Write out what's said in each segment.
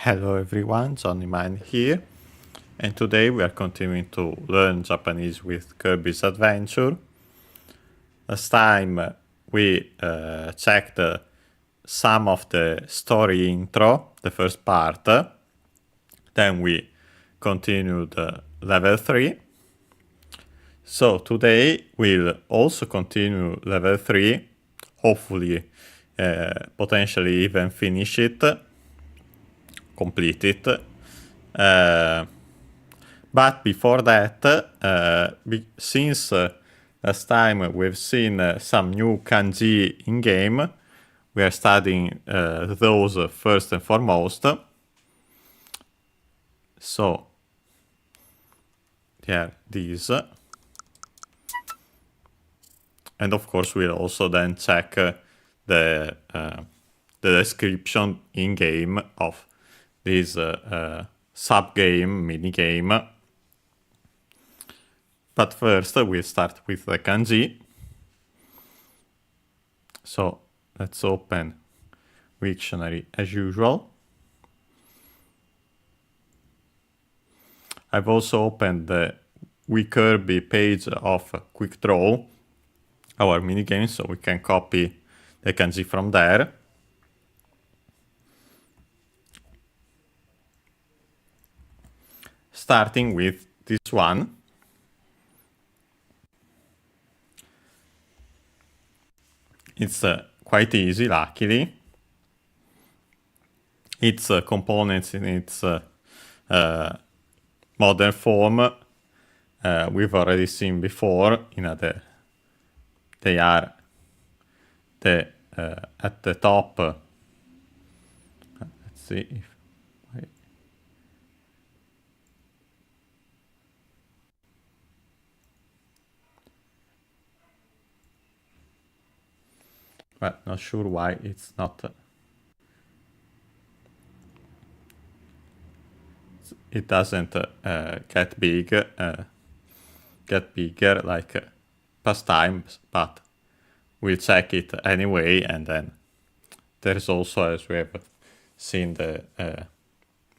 Hello everyone, Johnny Mine here, and today we are continuing to learn Japanese with Kirby's Adventure. Last time we checked some of the story intro, the first part, then we continued level 3. So today we'll also continue level 3, hopefully potentially even finish it. Complete it. But before that, since last time we've seen some new kanji in-game, we are studying those first and foremost. So, yeah, these. And of course we'll also then check the description in-game of this sub-game, mini-game. But first we'll start with the kanji. So let's open Wiktionary as usual. I've also opened the Kirby page of Quick Draw, our minigame, so we can copy the kanji from there. Starting with this one. It's quite easy, luckily. Its components in its modern form we've already seen before. They are at the top. Let's see if but not sure why it's not. It doesn't get bigger like past times, but we'll check it anyway. And then there's also, as we have seen, the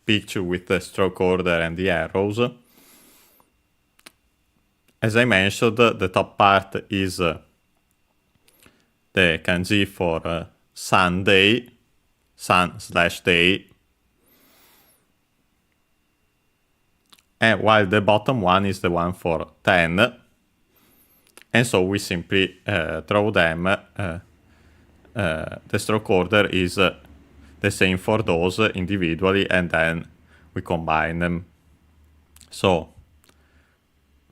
picture with the stroke order and the arrows. As I mentioned, the top part is the kanji for Sunday, sun/day, and while the bottom one is the one for 10, and so we simply draw them. The stroke order is the same for those individually, and then we combine them. So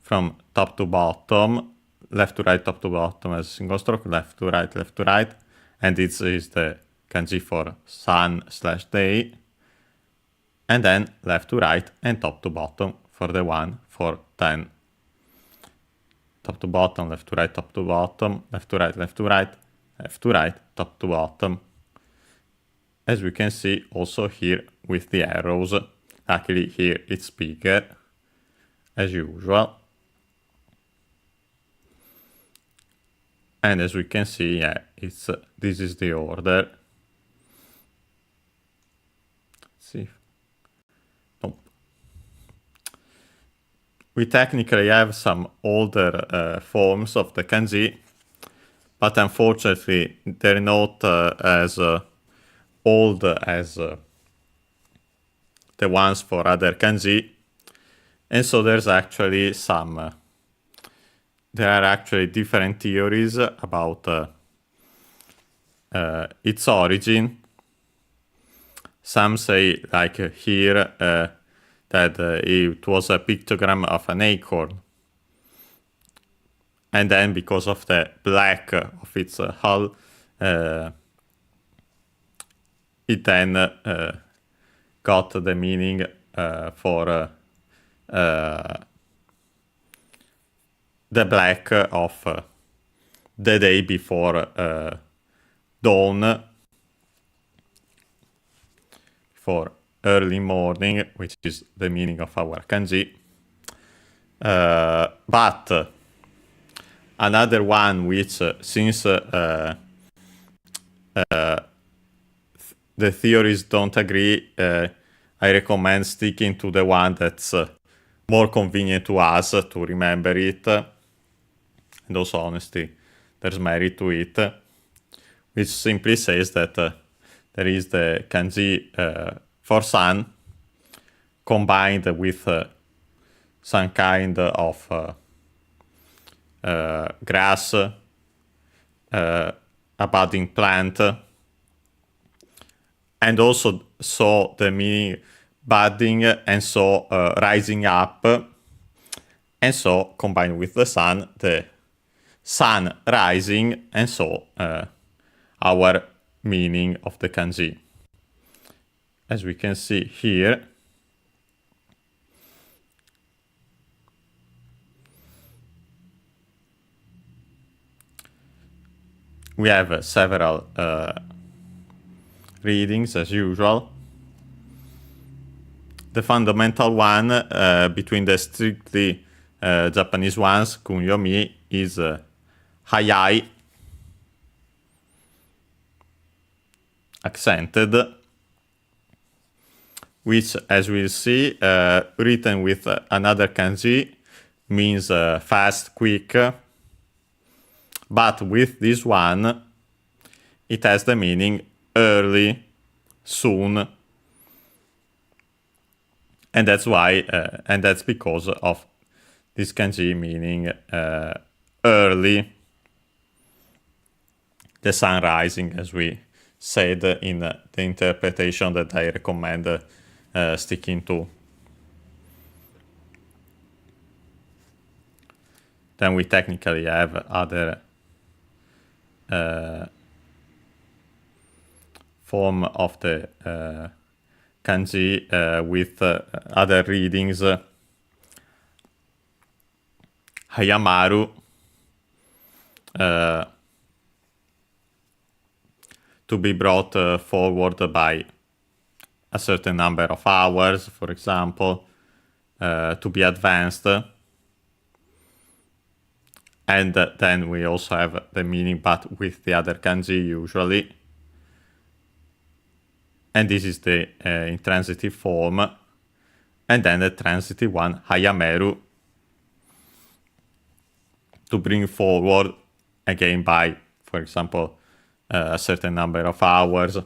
from top to bottom, left to right, top to bottom as a single stroke, left to right, and this is the kanji for sun/day, and then left to right and top to bottom for the one for 10. Top to bottom, left to right, top to bottom, left to right, left to right, left to right, top to bottom. As we can see also here with the arrows, luckily here it's bigger as usual. And as we can see, yeah, it's this is the order. Let's see. Nope. We technically have some older forms of the kanji, but unfortunately they're not as old as the ones for other kanji, and so there's actually some. There are actually different theories about its origin. Some say, like here, that it was a pictogram of an acorn. And then because of the black of its hull, it then got the meaning for the black of the day before dawn, for early morning, which is the meaning of our kanji. But another one which, since the theories don't agree, I recommend sticking to the one that's more convenient to us to remember it. And also, honestly, there's merit to it, which simply says that there is the kanji for sun combined with some kind of grass, a budding plant, and also so the meaning budding and so rising up, and so combined with the sun rising, and so our meaning of the kanji. As we can see here, we have several readings as usual. The fundamental one between the strictly Japanese ones, kunyomi, is hayai, accented, which, as we'll see, written with another kanji, means fast, quick. But with this one, it has the meaning early, soon. And that's why, and that's because of this kanji meaning early, the sun rising, as we said in the interpretation that I recommend sticking to. Then we technically have other form of the kanji with other readings. Hayamaru, to be brought forward by a certain number of hours, for example, to be advanced. And then we also have the meaning, but with the other kanji usually. And this is the intransitive form. And then the transitive one, hayameru, to bring forward again by, for example, a certain number of hours,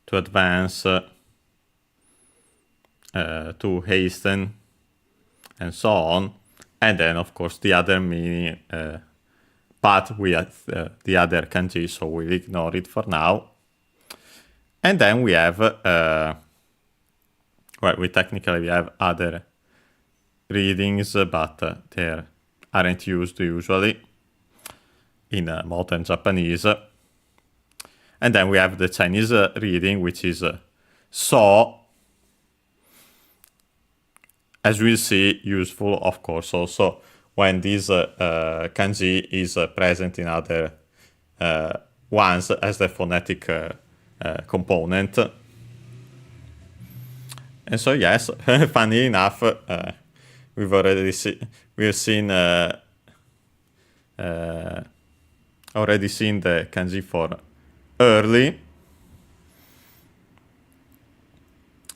to advance, to hasten, and so on. And then, of course, the other meaning, but we have the other kanji, so we'll ignore it for now. And then we have, well, we technically have other readings, but they aren't used usually in modern Japanese. And then we have the Chinese reading, which is so. As we'll see, useful, of course, also when this kanji is present in other ones as the phonetic component. And so, yes, funny enough, we've seen the kanji for early,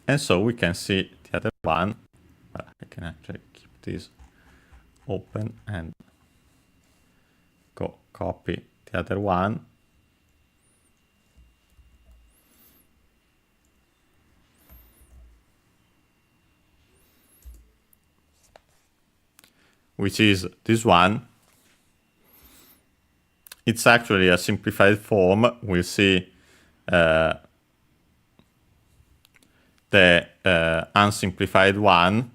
and so we can see the other one. I can actually keep this open and go copy the other one. Which is this one. It's actually a simplified form. We'll see the unsimplified one.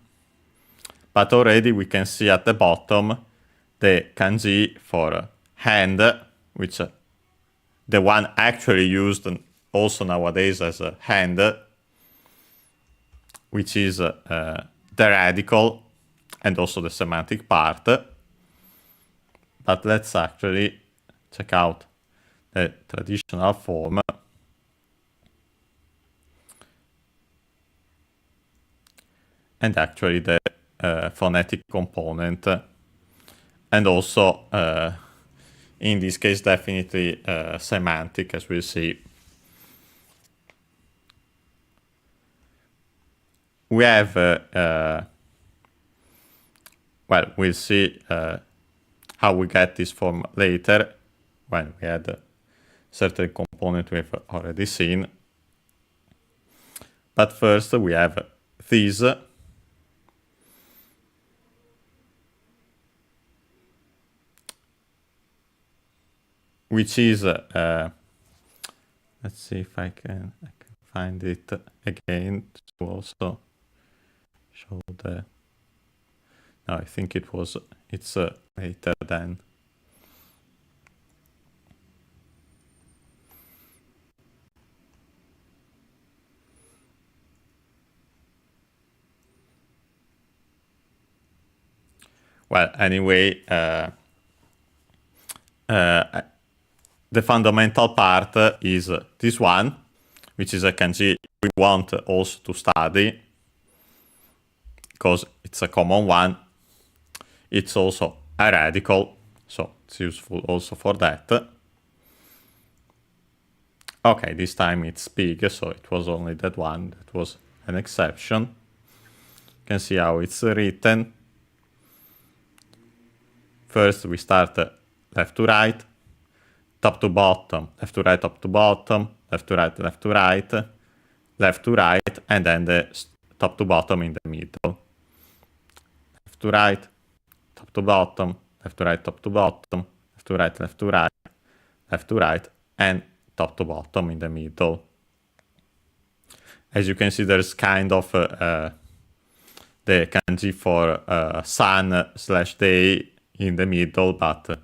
But already we can see at the bottom the kanji for hand, which the one actually used also nowadays as a hand, which is the radical and also the semantic part. But let's actually check out the traditional form. And actually the phonetic component, and also in this case definitely semantic, as we'll see. we have, well, we'll see how we get this form later when we add a certain component we've already seen. But first we have this, which is, let's see if I can find it again to also show the, no, I think it's later than. Well, anyway, the fundamental part is this one, which is a kanji we want also to study, because it's a common one. It's also a radical, so it's useful also for that. Okay, this time it's big, so it was only that one that was an exception. You can see how it's written. First we start left to right, top to bottom, left to right, top to bottom, left to right, left to right, left to right, and then the top to bottom in the middle. Left to right, top to bottom, left to right, top to bottom, left to right, left to right, left to right, and top to bottom in the middle. As you can see, there's kind of the kanji for sun/day in the middle, but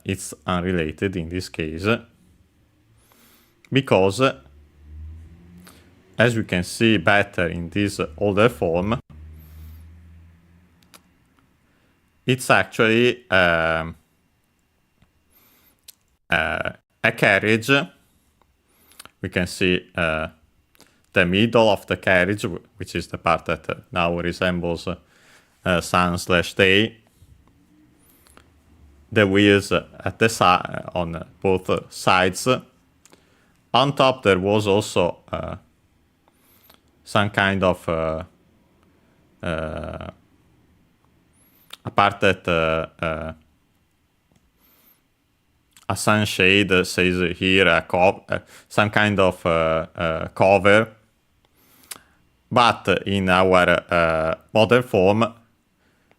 it's unrelated in this case, because as we can see better in this older form, it's actually a carriage. We can see the middle of the carriage, which is the part that now resembles sun/day. The wheels at the side on both sides. On top there was also some kind of a part that a sunshade says here, some kind of cover. But in our modern form,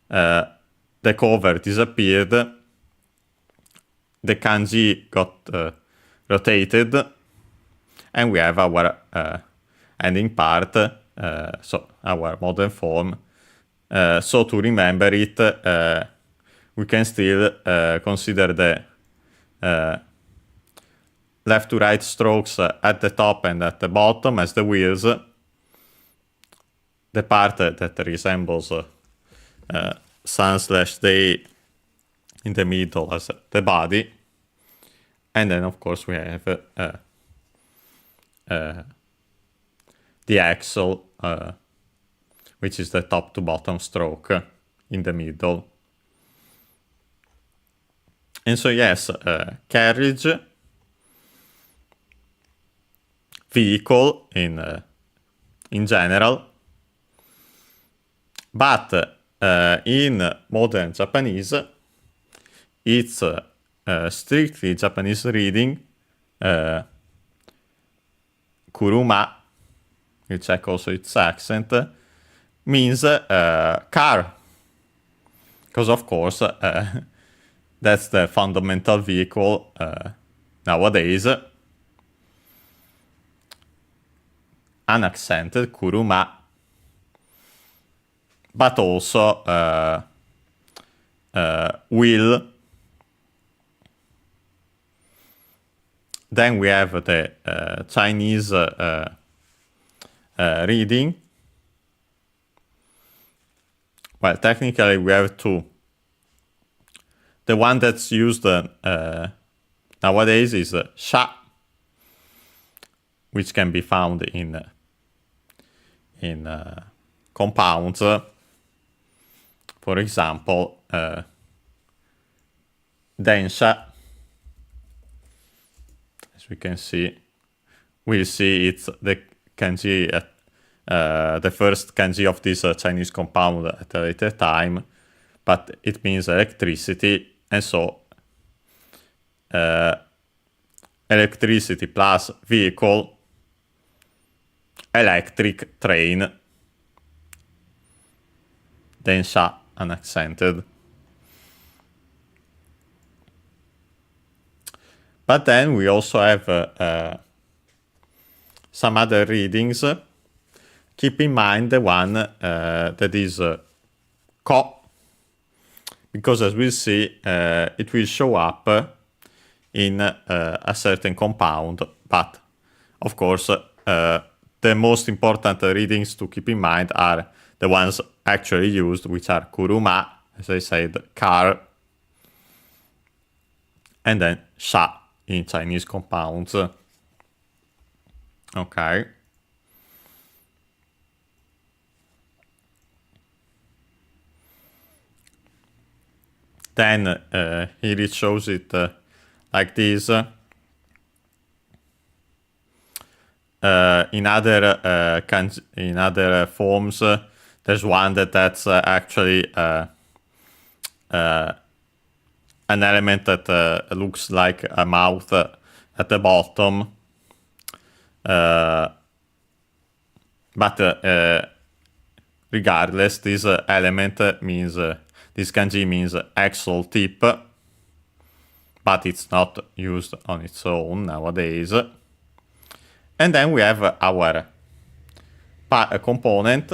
the cover disappeared. The kanji got rotated, and we have our ending part, so our modern form. So to remember it, we can still consider the left to right strokes at the top and at the bottom as the wheels, the part that resembles sun/day in the middle as the body, and then of course we have the axle, which is the top to bottom stroke in the middle. And so yes, carriage, vehicle in general, but in modern Japanese, it's strictly Japanese reading. Kuruma, you check also its accent, means car. Because of course, that's the fundamental vehicle nowadays. Unaccented, kuruma. But also wheel. Then we have the Chinese reading. Well, technically we have two. The one that's used nowadays is sha, which can be found in compounds. For example, densha. As we can see, we'll see it's the kanji the first kanji of this Chinese compound at a later time, but it means electricity, and so electricity plus vehicle, electric train, then sha unaccented. But then we also have some other readings. Keep in mind the one that is ko, because as we'll see, it will show up in a certain compound. But of course, the most important readings to keep in mind are the ones actually used, which are kuruma, as I said, car, and then sha in Chinese compounds. Okay. Then here it shows it like this. In other forms, there's one that's actually an element that looks like a mouth at the bottom. But regardless, this element means this kanji means axle tip, but it's not used on its own nowadays. And then we have our component,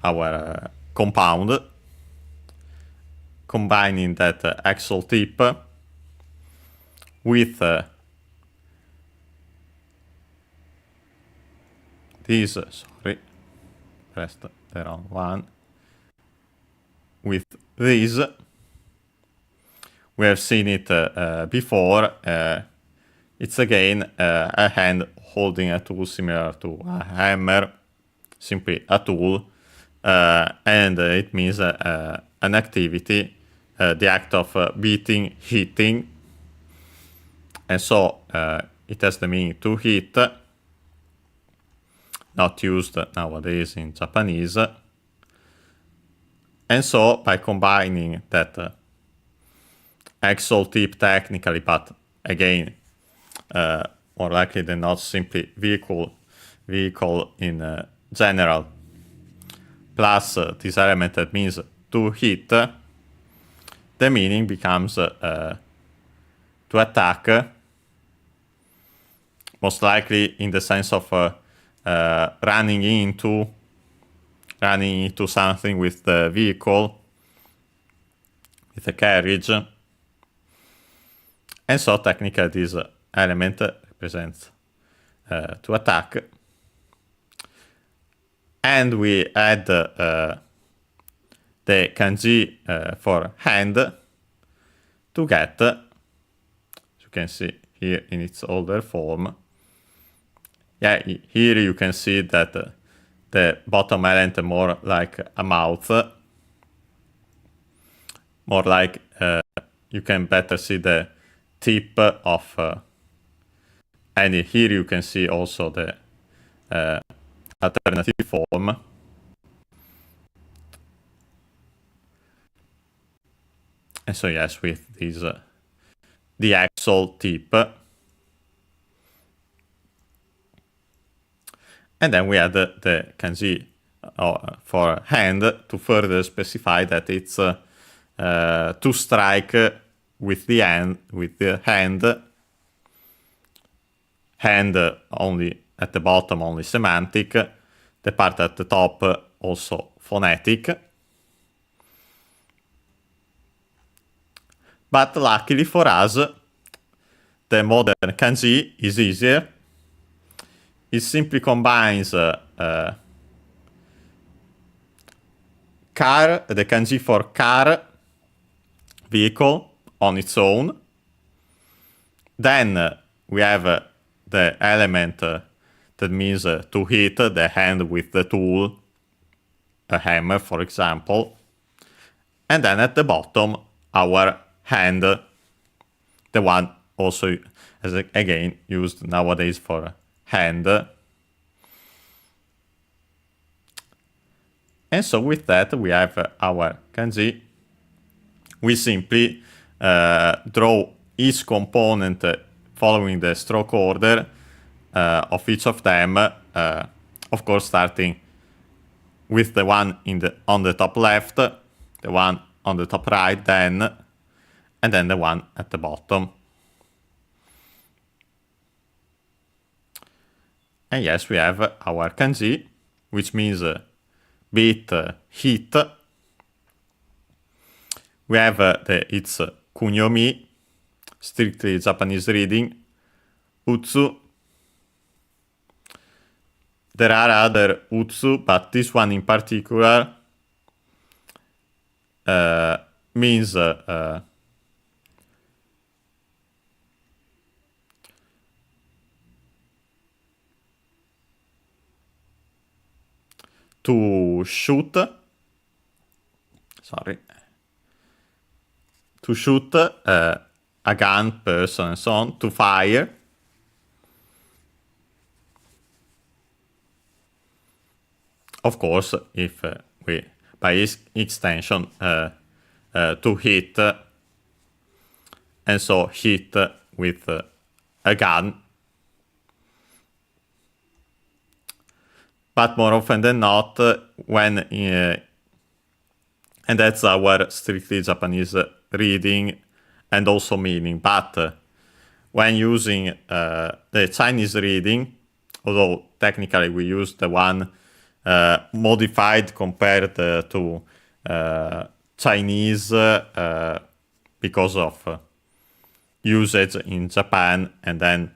our compound, combining that axle tip with this, sorry, pressed the wrong one, with this. We have seen it before. It's again a hand holding a tool similar to a hammer, simply a tool, and it means an activity, the act of beating, hitting, and so it has the meaning to hit, not used nowadays in Japanese. And so by combining that axle tip technically, but again, more likely than not simply vehicle in general, plus this element that means to hit, the meaning becomes to attack, most likely in the sense of running into something with the vehicle, with a carriage. And so technically this element represents to attack. And we add the kanji for hand to get, as you can see here in its older form. Yeah, here you can see that the bottom element more like a mouth, more like you can better see the tip of, and here you can see also the alternative form. And so yes, with this the axle tip. And then we add the kanji for hand to further specify that it's to strike with the hand. Hand only at the bottom, only semantic. The part at the top also phonetic. But luckily for us, the modern kanji is easier. It simply combines car, the kanji for car, vehicle, on its own. Then we have the element that means to hit the hand with the tool, a hammer, for example. And then at the bottom, our hand, the one also, as again, used nowadays for hand. And so with that, we have our kanji. We simply draw each component following the stroke order of each of them, of course starting with the one on the top left, the one on the top right then, and then the one at the bottom. And yes, we have our kanji, which means beat, hit. We have its kunyomi, strictly Japanese reading, utsu. There are other utsu, but this one in particular means to shoot. To shoot a gun, person, and so on, to fire. Of course, if we, by extension, to hit, and so hit with a gun. But more often than not, when, and that's our strictly Japanese reading and also meaning, but when using the Chinese reading, although technically we use the one modified compared to Chinese because of usage in Japan, and then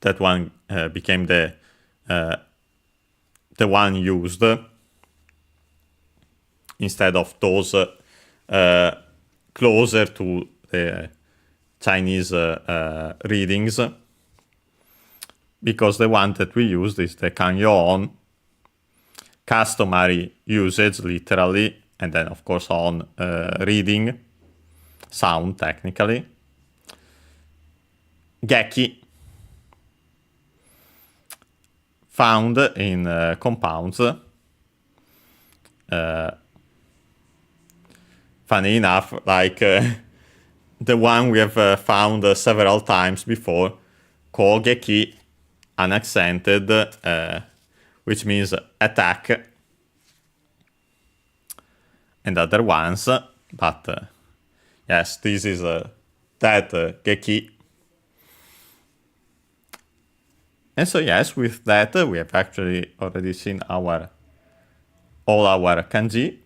that one became the one used instead of those closer to the Chinese readings, because the one that we used is the kanyo-on, customary usage literally, and then of course on reading, sound technically. Geki, found in compounds. Funny enough, like the one we have found several times before, kogeki, unaccented, which means attack, and other ones, but yes, this is that geki. And so yes, with that we have actually already seen all our kanji.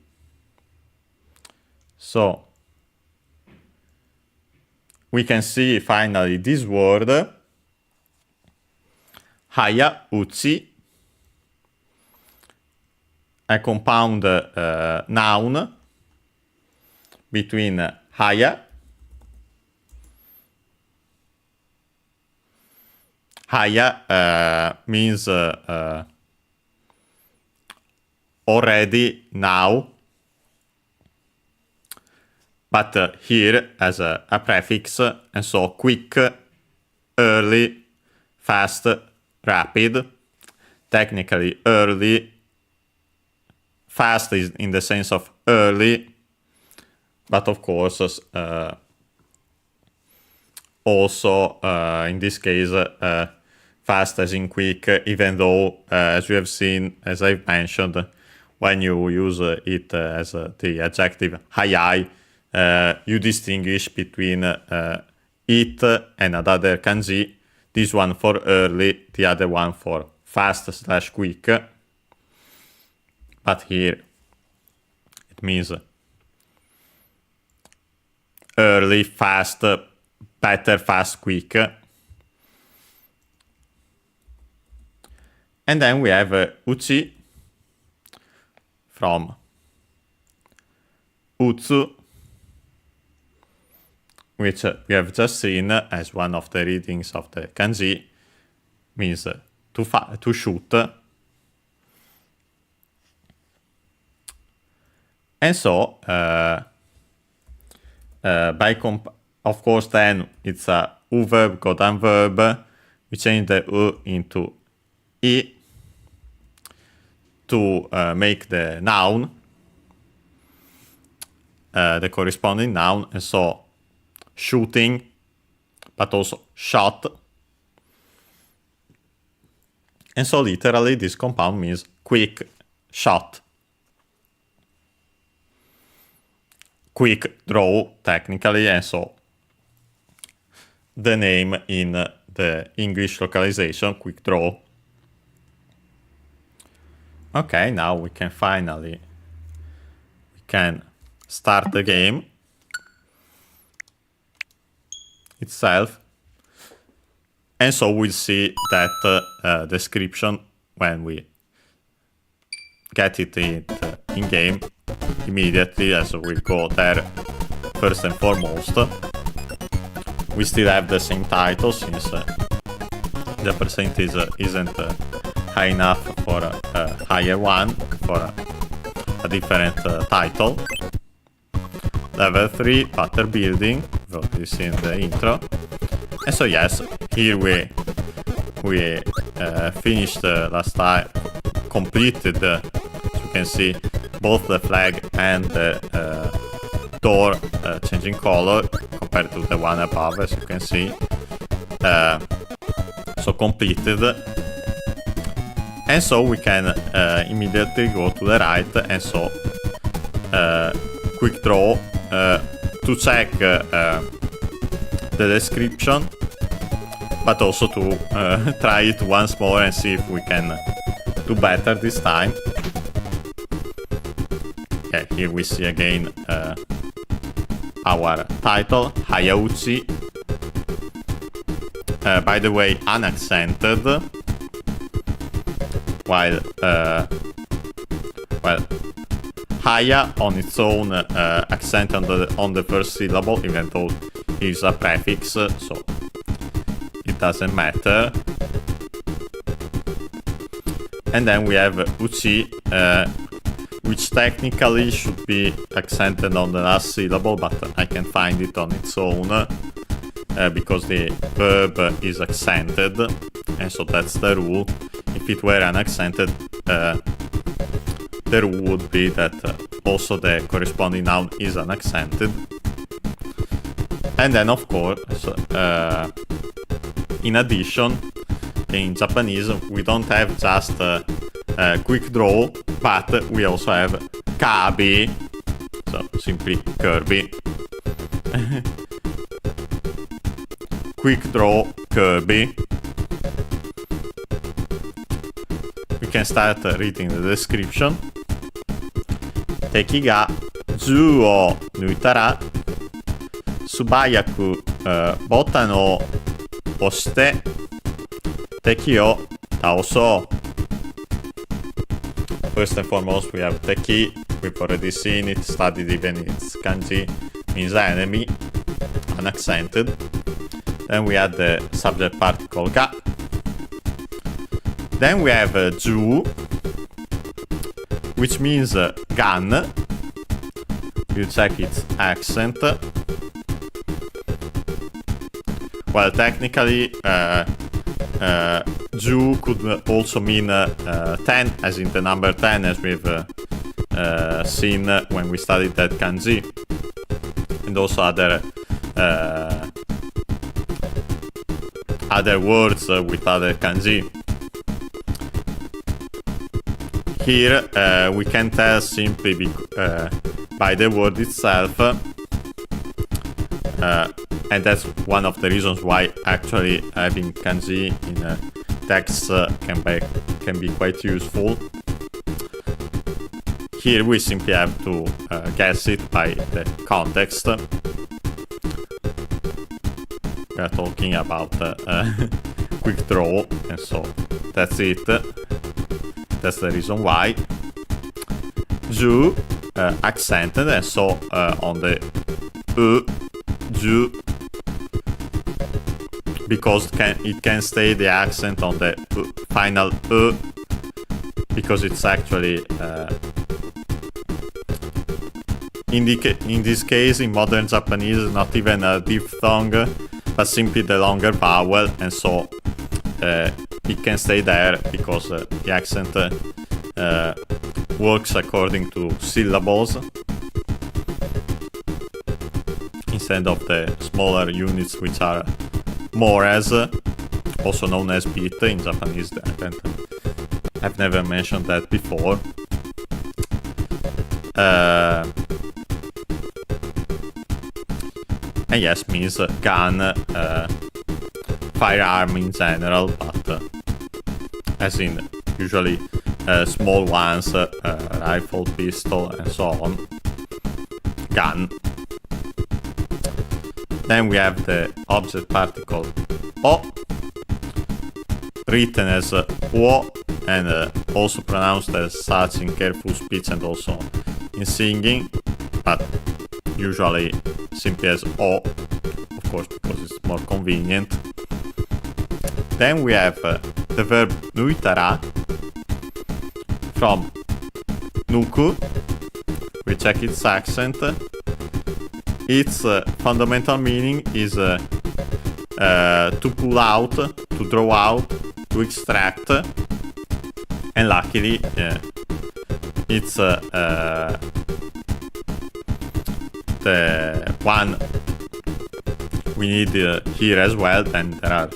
So we can see finally this word, haya uchi, a compound noun between haya. Haya means already, now, but here as a prefix, and so quick, early, fast, rapid. Technically early, fast is in the sense of early, but of course also in this case fast as in quick, even though as we have seen, as I've mentioned, when you use it as the adjective hayai, you distinguish between it and another kanji, this one for early, the other one for fast/quick. But here it means early, fast, better, fast, quick. And then we have uchi from utsu, which we have just seen as one of the readings of the kanji, means to shoot. And so, of course, then it's a u verb, godan verb. We change the u into i. to make the noun, the corresponding noun, and so shooting, but also shot. And so literally this compound means quick shot. Quick draw, technically, and so the name in the English localization, quick draw. Okay, now we can finally start the game itself. And so we'll see that description when we get it in game immediately, as we'll go there first and foremost. We still have the same title since the percentage isn't high enough for a higher one, for a different title. Level 3, pattern building, wrote this in the intro. And so yes, here we finished last time, completed, as you can see, both the flag and the door changing color compared to the one above, as you can see. So completed. And so we can immediately go to the right, and so quick draw to check the description, but also to try it once more and see if we can do better this time. Yeah, here we see again our title, Hayauchi. By the way, unaccented, while Haya on its own accent on the first syllable, even though it's a prefix, so it doesn't matter. And then we have Uchi, which technically should be accented on the last syllable, but I can find it on its own because the verb is accented, and so that's the rule. If it were unaccented, the rule would be that also the corresponding noun is unaccented. And then, of course, in addition, in Japanese, we don't have just quick draw, but we also have Kabi, so simply Kirby. Quick draw Kirby. We can start reading the description. 敵が銃を抜いたら素早くボタンを押して敵を倒そう。First and foremost, we have Teki. We've already seen it, studied even its kanji, means enemy, unaccented. Then we have the subject particle ga. Then we have ju, which means gun. You check its accent. Well, technically, ju could also mean 10, as in the number 10, as we've seen when we studied that kanji, and also other words with other kanji. Here we can tell simply by the word itself, and that's one of the reasons why actually having kanji in text can be quite useful. Here we simply have to guess it by the context. We are talking about quick draw, and so that's it. That's the reason why. Ju accented, and so on the ju, because it can stay the accent on the final because it's actually in this case in modern Japanese not even a diphthong, but simply the longer vowel, and so it can stay there because the accent works according to syllables instead of the smaller units which are mores, also known as bit in Japanese. I've never mentioned that before. And yes, means gun, firearm in general, but as in usually small ones, rifle, pistol, and so on. Gun. Then we have the object particle o, written as o, and also pronounced as such in careful speech and also in singing, but usually simply as o, of course, because it's more convenient. Then we have the verb nuitara from nuku. We check its accent. Its fundamental meaning is to pull out, to draw out, to extract, and luckily it's the one we need here as well. Then there are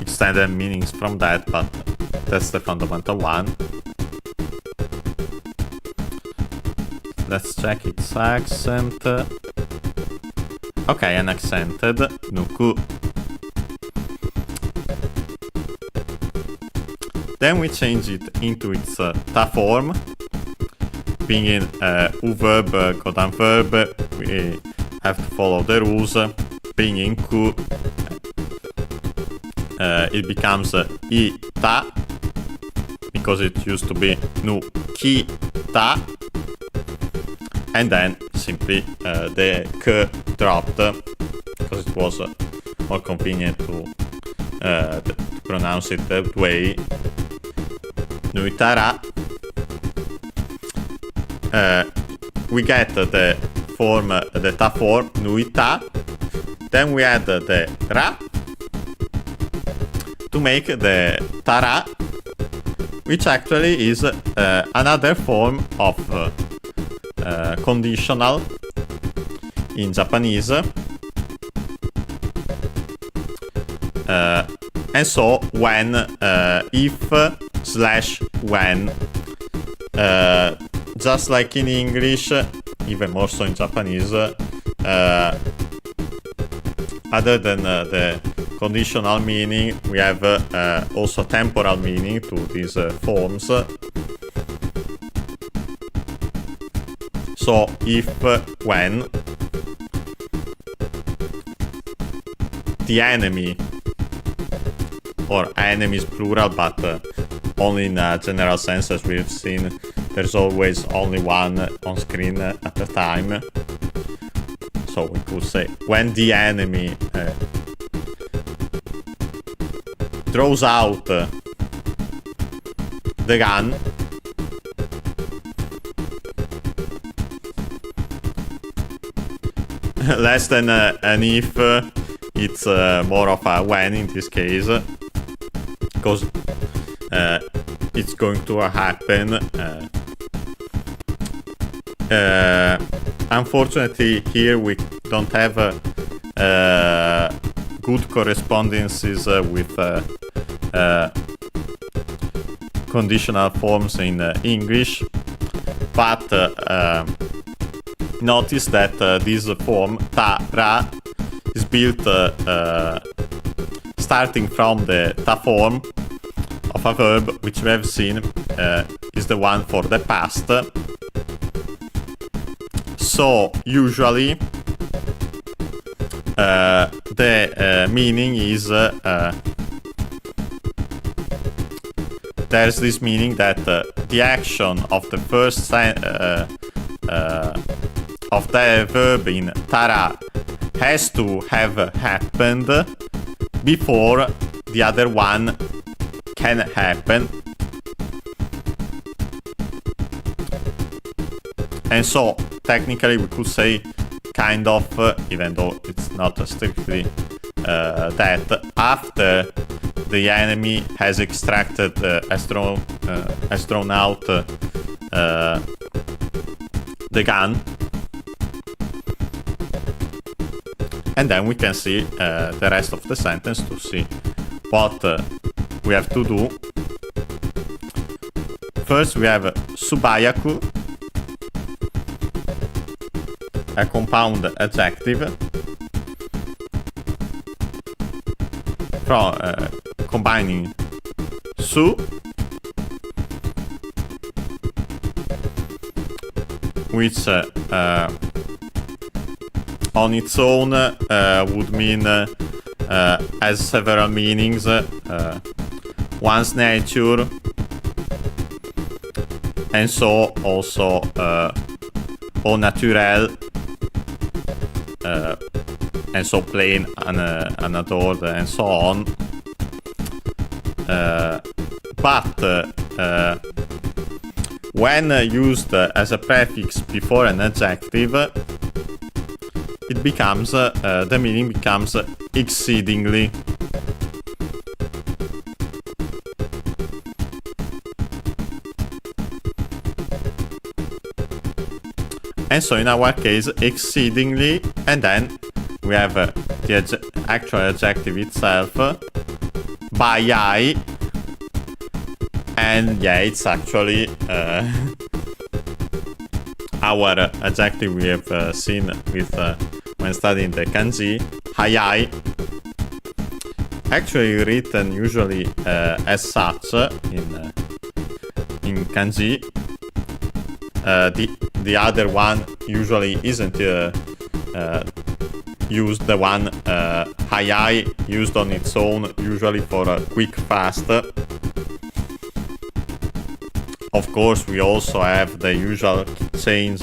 extended meanings from that, but that's the fundamental one. Let's check its accent. Okay, unaccented, nuku. Then we change it into its ta form, being u verb, godan verb. We have to follow the rules. Being in ku, it becomes I ta, because it used to be nu ki ta, and then simply the k dropped, because it was more convenient to pronounce it that way. Nuitara. We get the form, the ta form, nuita. Then we add the ra to make the tara, which actually is another form of conditional in Japanese. And so when, if, slash when, just like in English, even more so in Japanese, other than the conditional meaning, we have also temporal meaning to these forms. So if, when, the enemy, or enemies plural, but only in a general sense, as we've seen, there's always only one on screen at a time. So we could say, when the enemy draws out the gun, less than an if, it's more of a when in this case, because it's going to happen. Unfortunately, here we don't have good correspondences with conditional forms in English, but notice that this form ta-ra is built starting from the ta form of a verb, which we have seen is the one for the past. So usually the meaning is there's this meaning that the action of the first of the verb in tara has to have happened before the other one can happen. And so technically we could say kind of, even though it's not strictly that after the enemy has extracted has thrown out the gun, and then we can see the rest of the sentence to see what we have to do. First we have subayaku, a compound adjective from combining su which on its own would mean has several meanings. One's nature, and so also au naturel, and so plain, unadored, and so on. But when used as a prefix before an adjective, it becomes the meaning becomes exceedingly. And so in our case, exceedingly, and then we have the actual adjective itself, bayai, and yeah, it's actually our adjective we have seen with when studying the kanji, hayai, actually written usually as such in kanji. The other one usually isn't used. The one hayai used on its own, usually for quick, fast. Of course, we also have the usual change,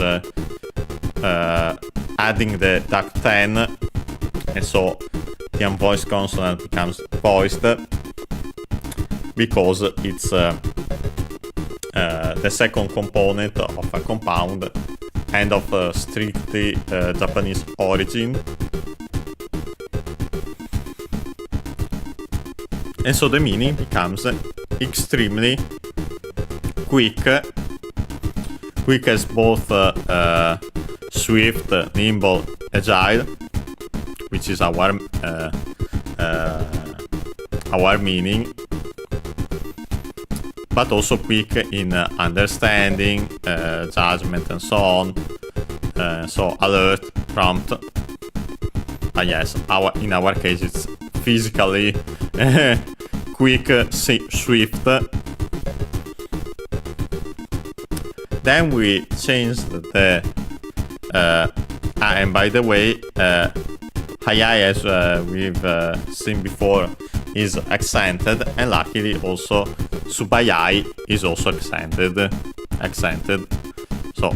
adding the duck 10, and so the unvoiced consonant becomes voiced because it's the second component of a compound and of strictly Japanese origin. And so the meaning becomes extremely quick. Quick as both swift, nimble, agile, which is our meaning, but also quick in understanding, judgment, and so on. So alert, prompt. Yes, in our case it's physically quick, swift. Then we changed the and by the way, hayai, as we've seen before, is accented, and luckily also subayai is also accented. So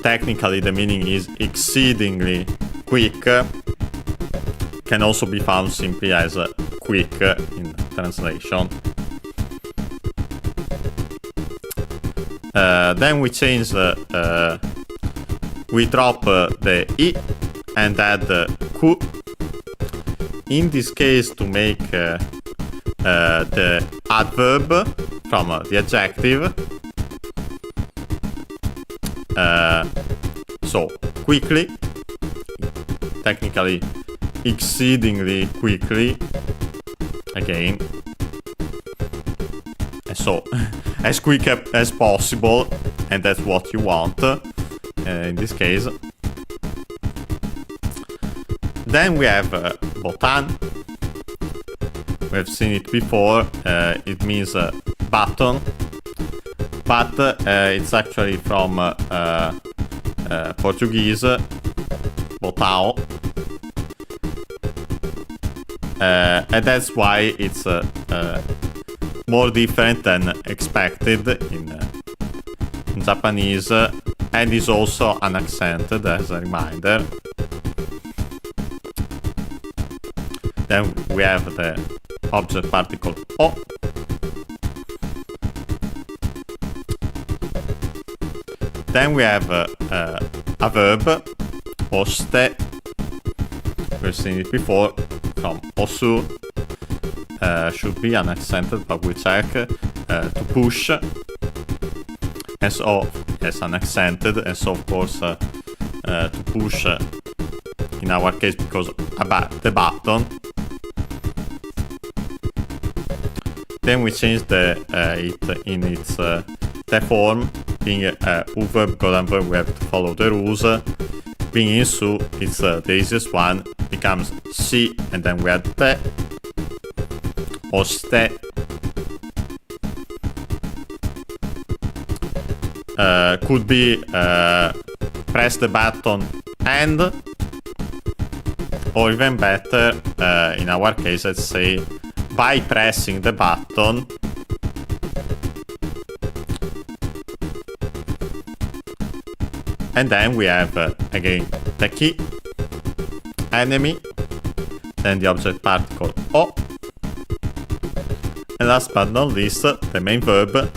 technically the meaning is exceedingly quick. Can also be found simply as quick in translation. Then we change we drop the I and add ku. In this case, to make the adverb from the adjective. So quickly, technically exceedingly quickly, again. So as quick as possible, and that's what you want in this case. Then we have botan. We have seen it before. It means button, but it's actually from Portuguese, botão, and that's why it's more different than expected in Japanese, and is also unaccented as a reminder. Then we have the object particle o. Then we have a verb, oste, we've seen it before, from osu, should be unaccented, but we check, to push, and so, yes, unaccented, and so of course, to push, in our case, because the button. Then we change it in its the form, being U verb, golden verb, we have to follow the rules. Being in su, it's the easiest one, becomes si, and then we add te, or ste. Could be press the button and, or even better, in our case, let's say, by pressing the button, and then we have again the key, enemy, then the object particle o, and last but not least the main verb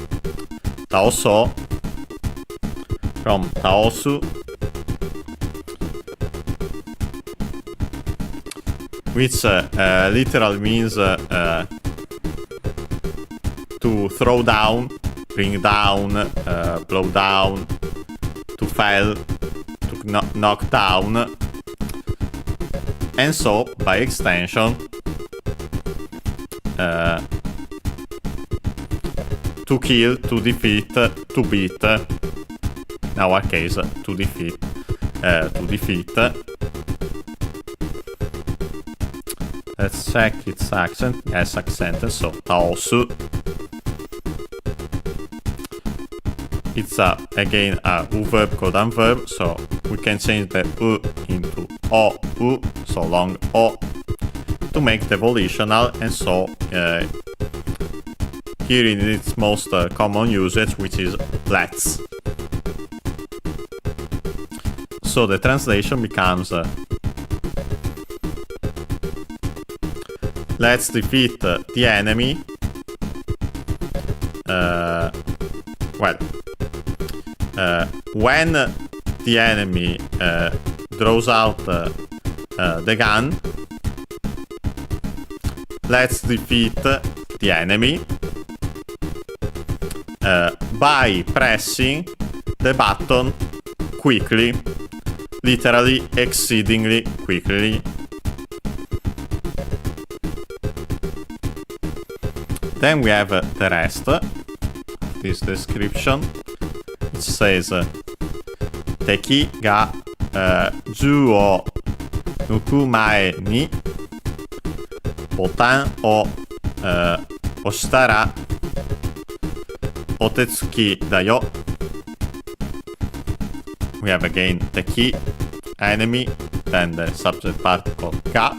taoso, from taosu, which literally means to throw down, bring down, blow down, to fell, to knock down, and so by extension to kill, to defeat, to beat, in our case to defeat, let's check its accent. Yes, accented, so taosu. It's again a U verb, golden verb, so we can change the U into O, U, so long O, to make the volitional, and so here in its most common usage, which is let's. So the translation becomes let's defeat the enemy. When the enemy draws out the gun, let's defeat the enemy by pressing the button quickly, literally exceedingly quickly. Then we have the rest, this description, which says Teki ga ju o nuku mae ni botan o oshitara otetsuki da yo. We have again Teki, enemy, then the subject particle ga.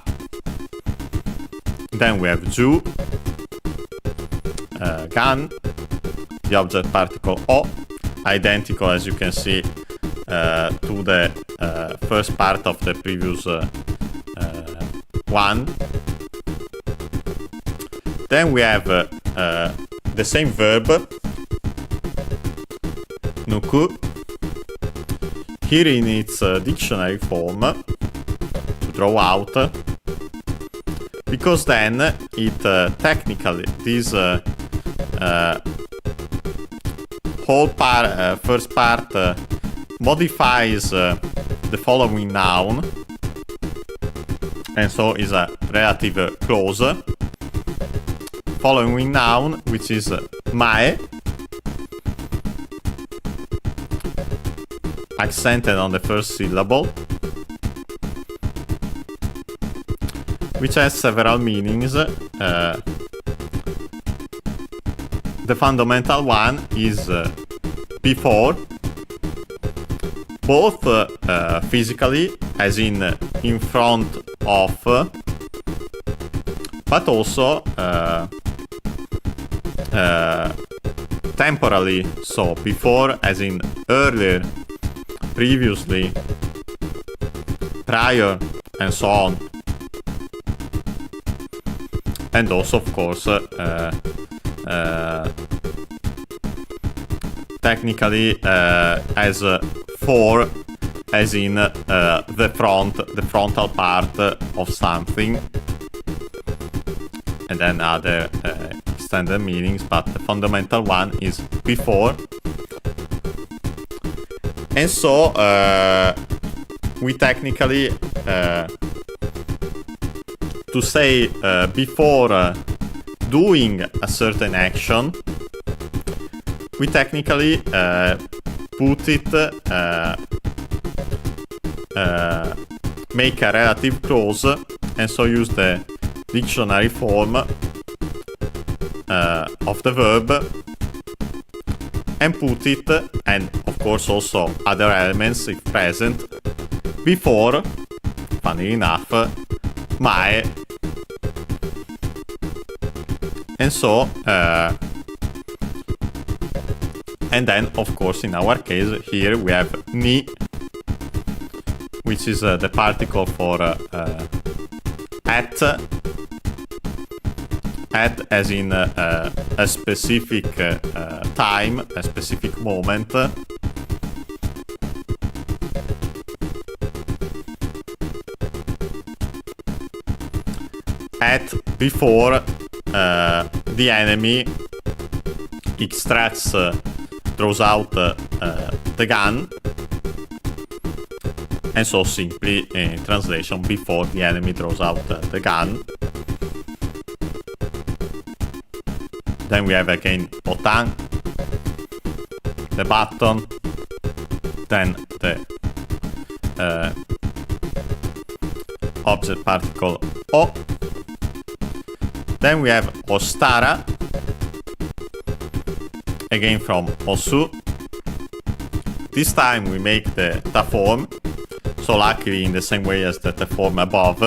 Then we have ju, gun, the object particle o, identical as you can see to the first part of the previous one. Then we have the same verb, nuku, here in its dictionary form, to draw out, because then it technically, this whole part, first part, modifies the following noun, and so is a relative clause. Following noun, which is mae, accented on the first syllable, which has several meanings. The fundamental one is before, both physically, as in front of, but also temporally, so before as in earlier, previously, prior, and so on. And also, of course, technically as for, as in the frontal part of something, and then other extended meanings, but the fundamental one is before. And so we technically, to say before doing a certain action, we technically put it, make a relative clause, and so use the dictionary form of the verb, and put it, and of course also other elements if present, before, funny enough, mae. And so, and then of course in our case here we have ni, which is the particle for at as in a specific time, a specific moment. At before the enemy extracts, throws out the gun, and so simply in translation, before the enemy throws out the gun. Then we have again botan, the button, then the object particle o. Then we have ostara, again from osu. This time we make the ta form, so luckily in the same way as the ta form above.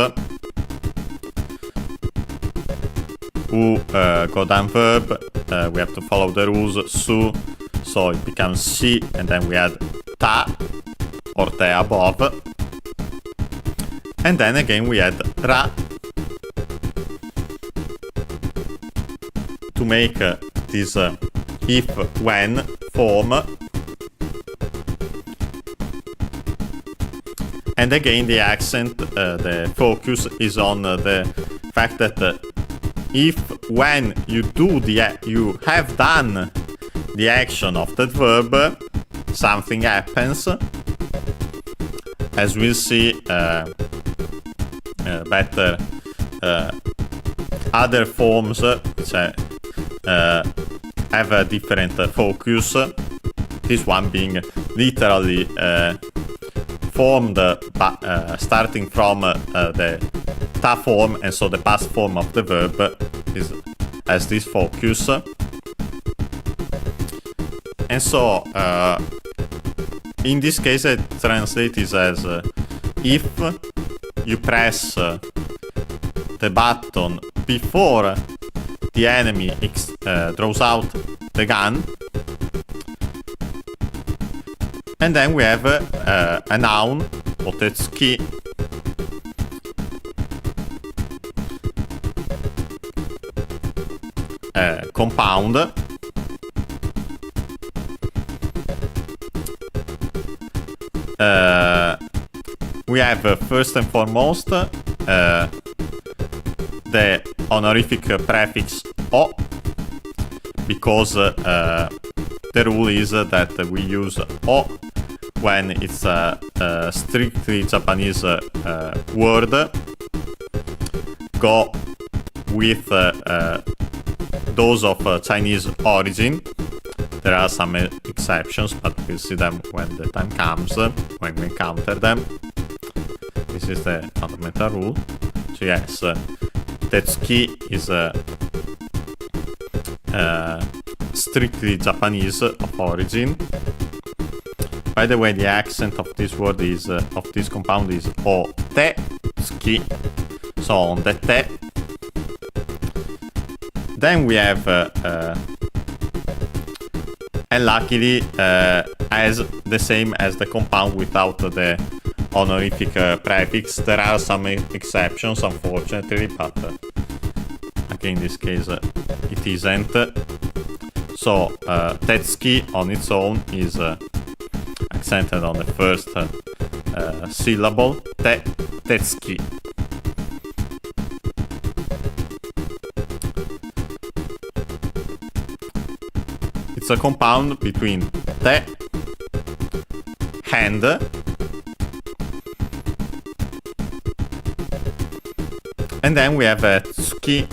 Go down verb, we have to follow the rules, su, so it becomes si, and then we add ta, or te above. And then again we add ra, to make this if-when form. And again the accent, the focus is on the fact that if when you have done the action of that verb, something happens. As we'll see better, other forms which have a different focus. This one being literally formed starting from the ta form, and so the past form of the verb has this focus. And so in this case I translate this as if you press the button before the enemy draws out the gun. And then we have a noun, お手つき. Compound. We have first and foremost the honorific prefix o, because the rule is that we use o when it's a strictly Japanese word. Go with those of Chinese origin. There are some exceptions, but we'll see them when the time comes, when we encounter them. This is the fundamental rule. So yes, tetsuki is strictly Japanese of origin. By the way, the accent of this word is of this compound is o te tsuki, so on the te. Then we have, and luckily, as the same as the compound without the honorific prefix. There are some exceptions, unfortunately, but again, in this case, it isn't. So, tetsuki on its own is accented on the first syllable tetsuki. It's a compound between te, hand, and then we have tsuki,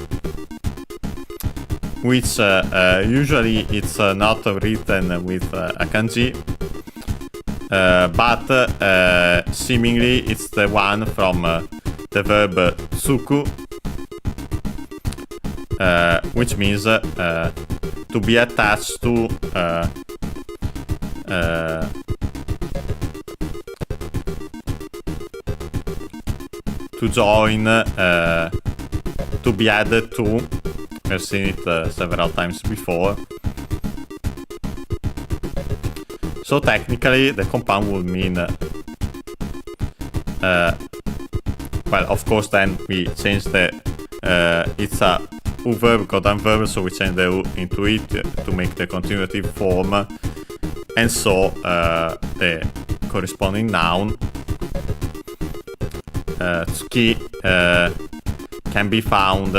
which usually it's not written with a kanji, but seemingly it's the one from the verb tsuku, which means to be attached to join, to be added to. I've seen it several times before. So technically the compound would mean well, of course then we change the it's a U verb, Godan verb, so we change the U into it to make the continuative form, and so the corresponding noun tsuki can be found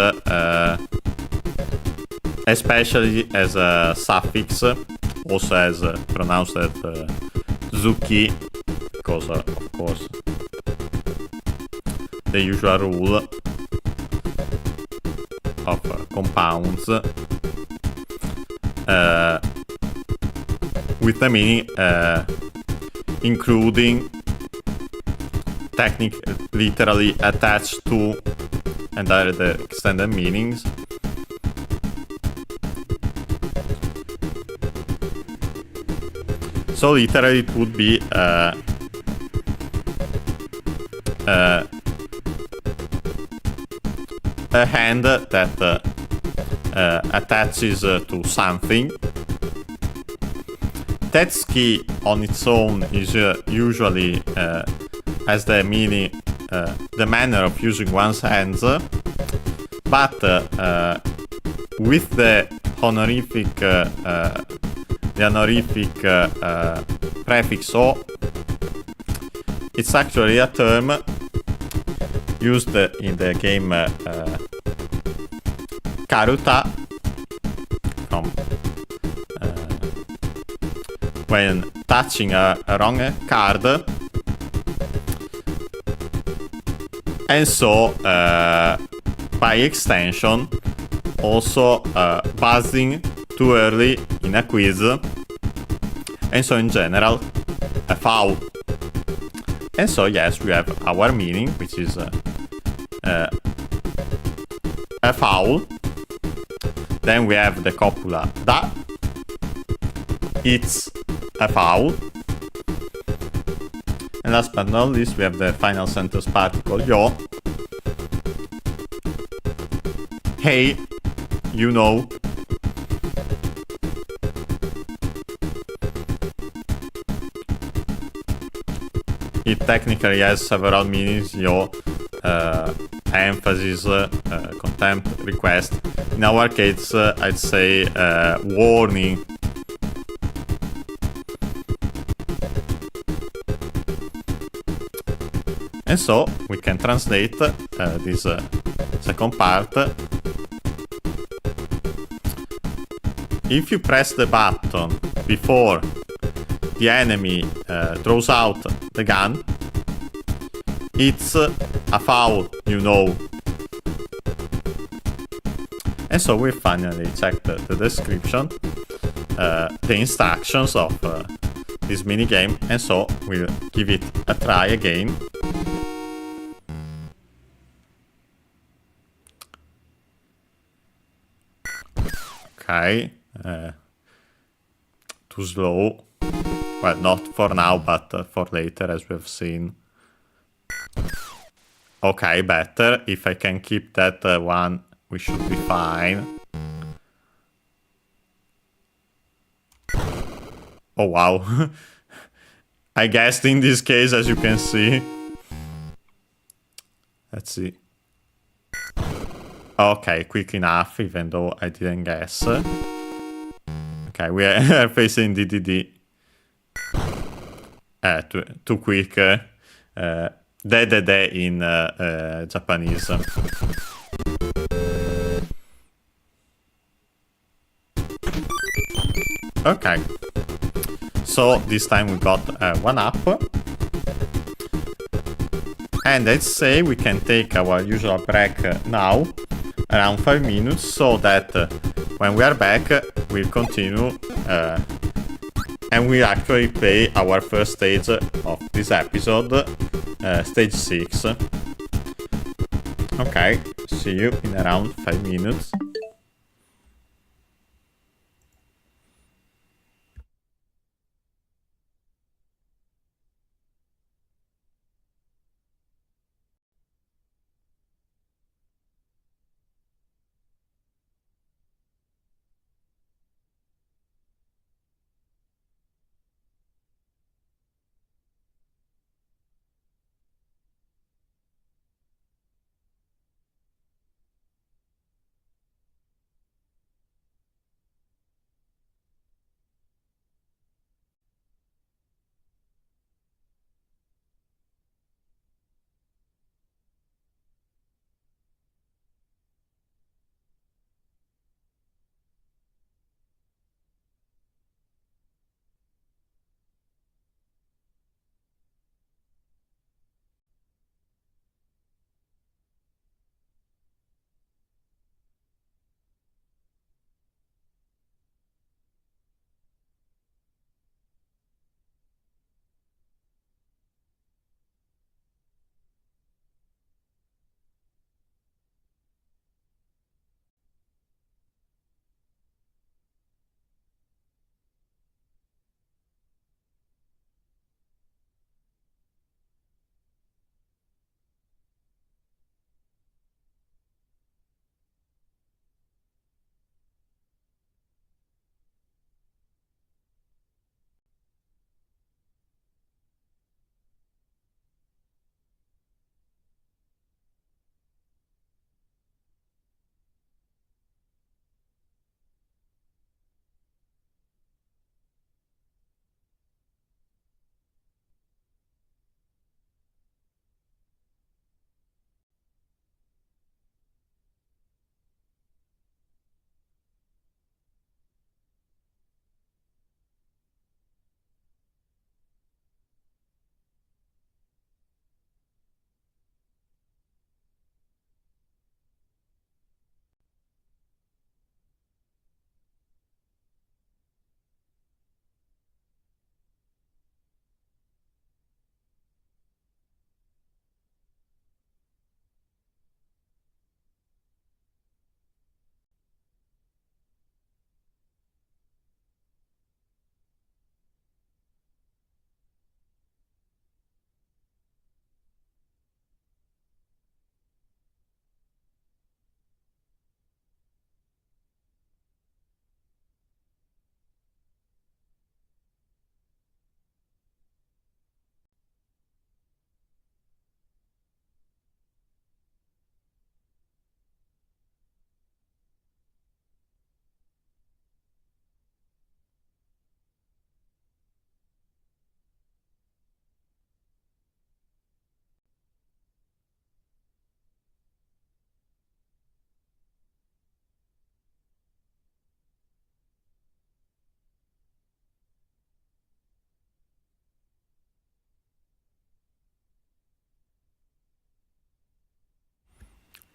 especially as a suffix, also as pronounced as zuki, because of course the usual rule of compounds with the meaning including, literally attached to, and are the extended meanings. So literally it would be a hand that attaches to something. Tetsuki on its own is usually has the meaning, the manner of using one's hands, but with the honorific prefix o, it's actually a term used in the game Karuta, from when touching a wrong card, and so by extension also buzzing too early in a quiz, and so in general a foul. And so yes, we have our meaning, which is a foul. Then we have the copula da, it's a foul. And last but not least, we have the final sentence particle yo. Hey, you know. It technically has several meanings, yo, emphasis, contempt, request. In our case, I'd say warning. And so we can translate this second part. If you press the button before the enemy throws out the gun, it's a foul, you know. And so we finally checked the description, the instructions of this minigame, and so we'll give it a try again. Okay, too slow. Well, not for now, but for later, as we've seen. Okay, better. If I can keep that one, we should be fine. Oh, wow. I guessed in this case, as you can see. Let's see. Okay, quick enough, even though I didn't guess. Okay, we are facing DDD. Too quick. de in Japanese. Okay, so this time we got 1 up. And I'd say we can take our usual break now, around 5 minutes, so that when we are back, we'll continue and we'll actually play our first stage of this episode, stage 6. Okay, see you in around 5 minutes.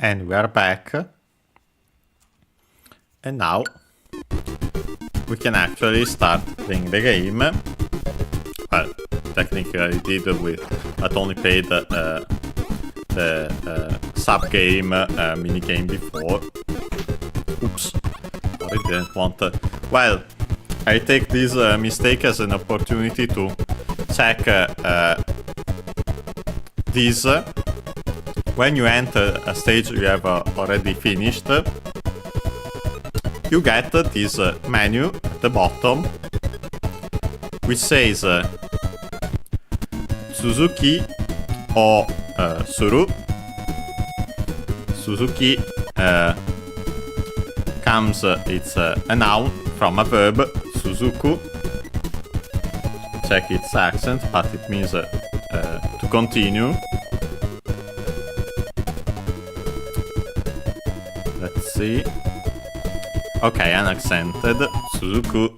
And we are back. And now we can actually start playing the game. Well, technically I did but only played the sub-game minigame before. Oops. I didn't want to... Well, I take this mistake as an opportunity to check this. When you enter a stage you have already finished, you get this menu at the bottom, which says Suzuki or Suru. Suzuki comes, it's a noun from a verb, Suzuku. Check its accent, but it means to continue. Let's see. Okay, unaccented. Suzuku.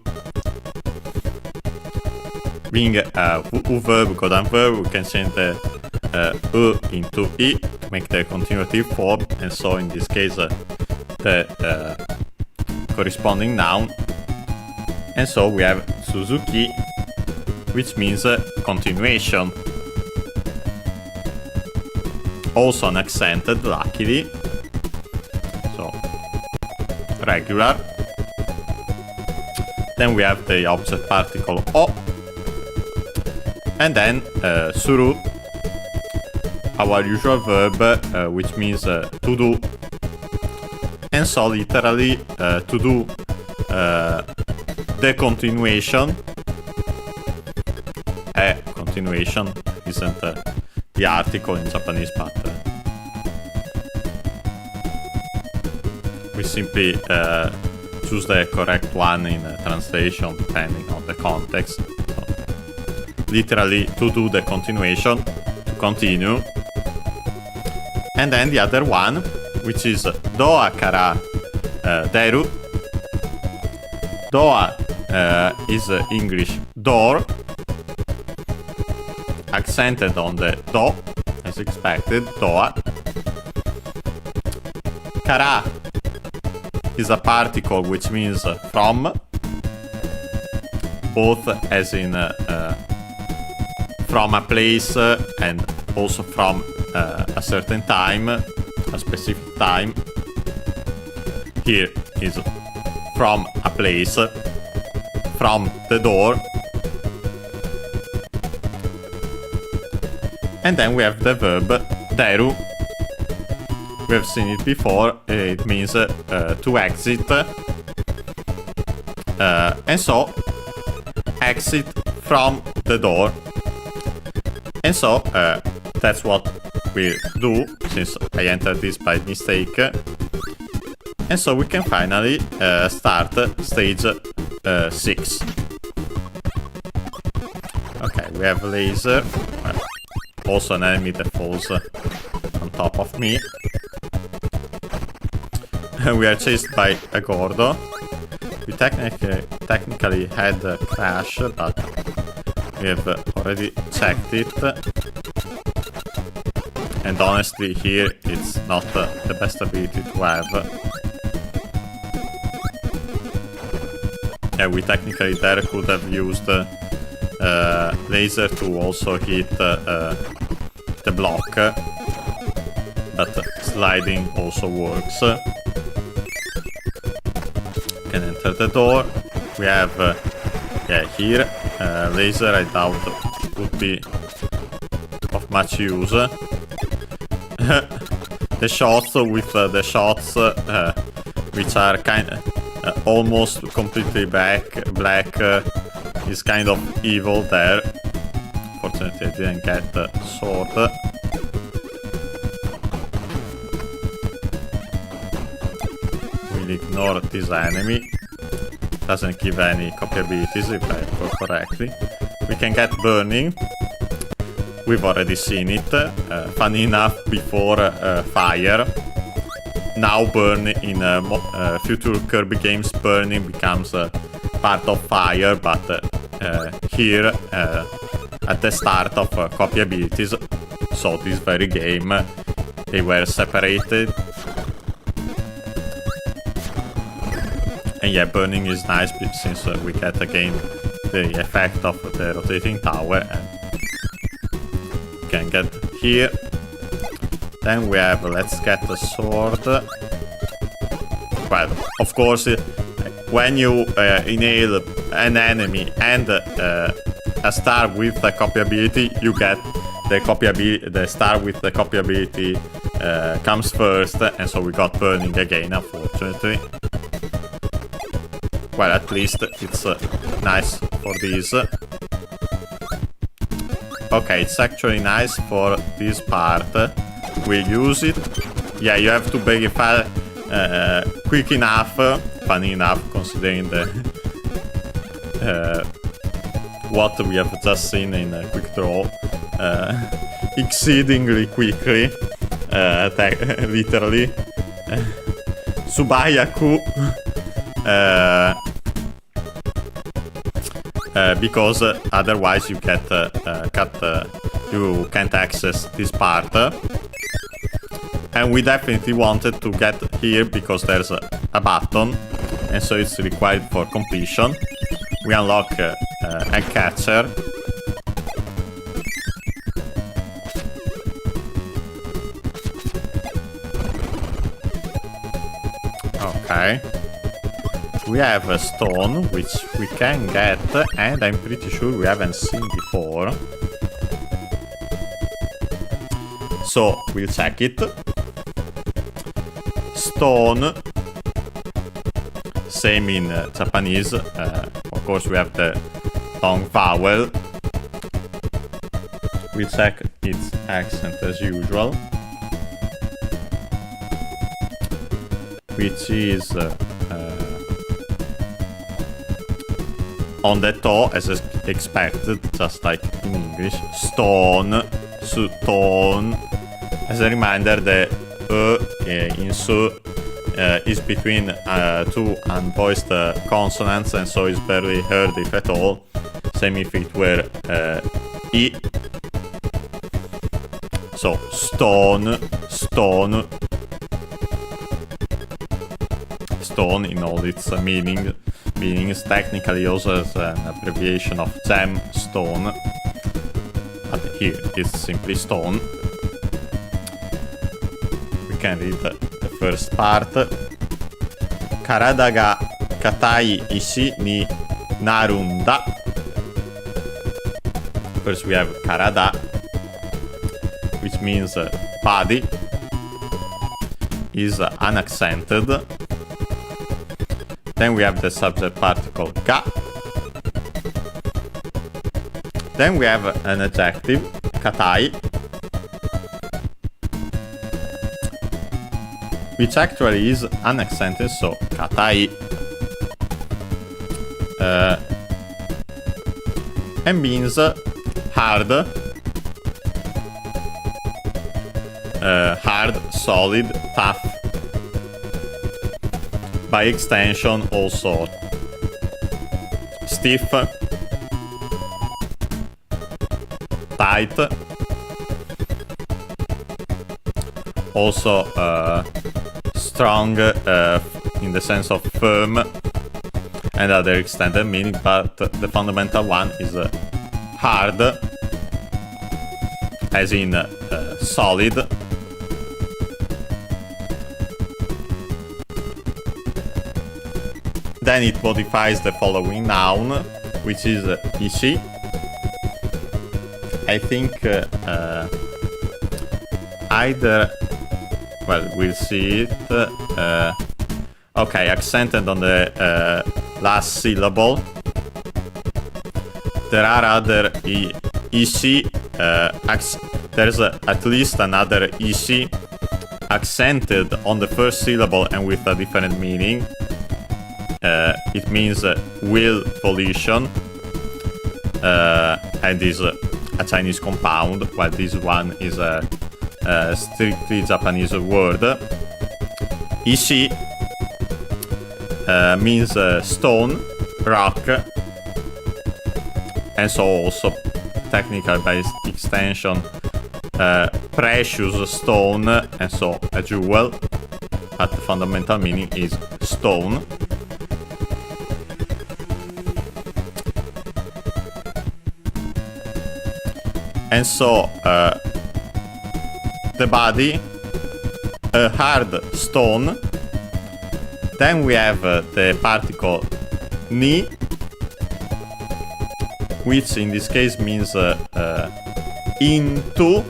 Being a U verb, Godan verb, we can change the U into I to make the continuative form, and so in this case the corresponding noun. And so we have Suzuki, which means continuation. Also unaccented, luckily. So, regular. Then we have the object particle O. And then suru, our usual verb, which means to do. And so literally to do the continuation. Continuation isn't the article in Japanese, but we simply choose the correct one in translation depending on the context. So, literally to do the continuation, to continue. And then the other one, which is doa kara deru. Doa is English door, accented on the do, as expected, doa. Kara is a particle which means from, both as in from a place and also from a certain time, a specific time. Here is from a place, from the door. And then we have the verb deru. We have seen it before. It means to exit. And so, exit from the door. And so, that's what we do, since I entered this by mistake. And so we can finally start stage 6. Okay, we have laser. Also an enemy that falls on top of me. We are chased by a Gordo. We technically had a crash, but we have already checked it. And honestly, here it's not the best ability to have. Yeah, we technically there could have used laser to also hit the block, but sliding also works. Can enter the door. We have yeah, here laser I doubt would be of much use. The shots with the shots which are almost completely black is kind of evil there. Fortunately I didn't get the sword. We'll ignore this enemy. Doesn't give any copy abilities if I recall correctly. We can get burning. We've already seen it. Funny enough, before fire. Now burn in future Kirby games, burning becomes part of fire, but here at the start of copy abilities, so this very game, they were separated. And yeah, burning is nice since we get again the effect of the rotating tower, and we can get here. Then we have, let's get the sword. Well, of course, when you inhale an enemy and a star with the copy ability, you get the copy ability. The star with the copy ability comes first, and so we got burning again, unfortunately. Well, at least it's nice for this. Okay, it's actually nice for this part. We'll use it. Yeah, you have to break it quick enough. Funny enough, considering the what we have just seen in a quick draw. exceedingly quickly, literally. Subayaku, because otherwise you get you can't access this part. And we definitely wanted to get here because there's a button, and so it's required for completion. We unlock a catcher. Okay. We have a stone, which we can get, and I'm pretty sure we haven't seen before. So, we'll check it. Stone. Same in Japanese. Of course, we have the long vowel. We check its accent as usual, which is on the toe as expected, just like in English. Stone, stone. As a reminder, the in su is between two unvoiced consonants, and so is barely heard if at all. Same if it were I. So, stone, stone. Stone in all its meanings, technically also as an abbreviation of gem, stone. But here it's simply stone. We can read the first part. Karada ga katai ishi ni narunda. First we have karada, which means body, is unaccented. Then we have the subject particle ga. Then we have an adjective, katai, which actually is unaccented, so katai. And means hard, hard, solid, tough. By extension, also stiff, tight, also strong in the sense of firm, and other extended meaning, but the fundamental one is hard, as in solid. Then it modifies the following noun, which is ishi. I think either, well, we'll see it. Okay, accented on the last syllable. There are other ishi. There's at least another ishi accented on the first syllable and with a different meaning. It means will, volition, and is a Chinese compound, while this one is a strictly Japanese word. Ishi means stone, rock, and so also technically by extension precious stone, and so a jewel, but the fundamental meaning is stone. And so the body, a hard stone. Then we have the particle ni, which in this case means into,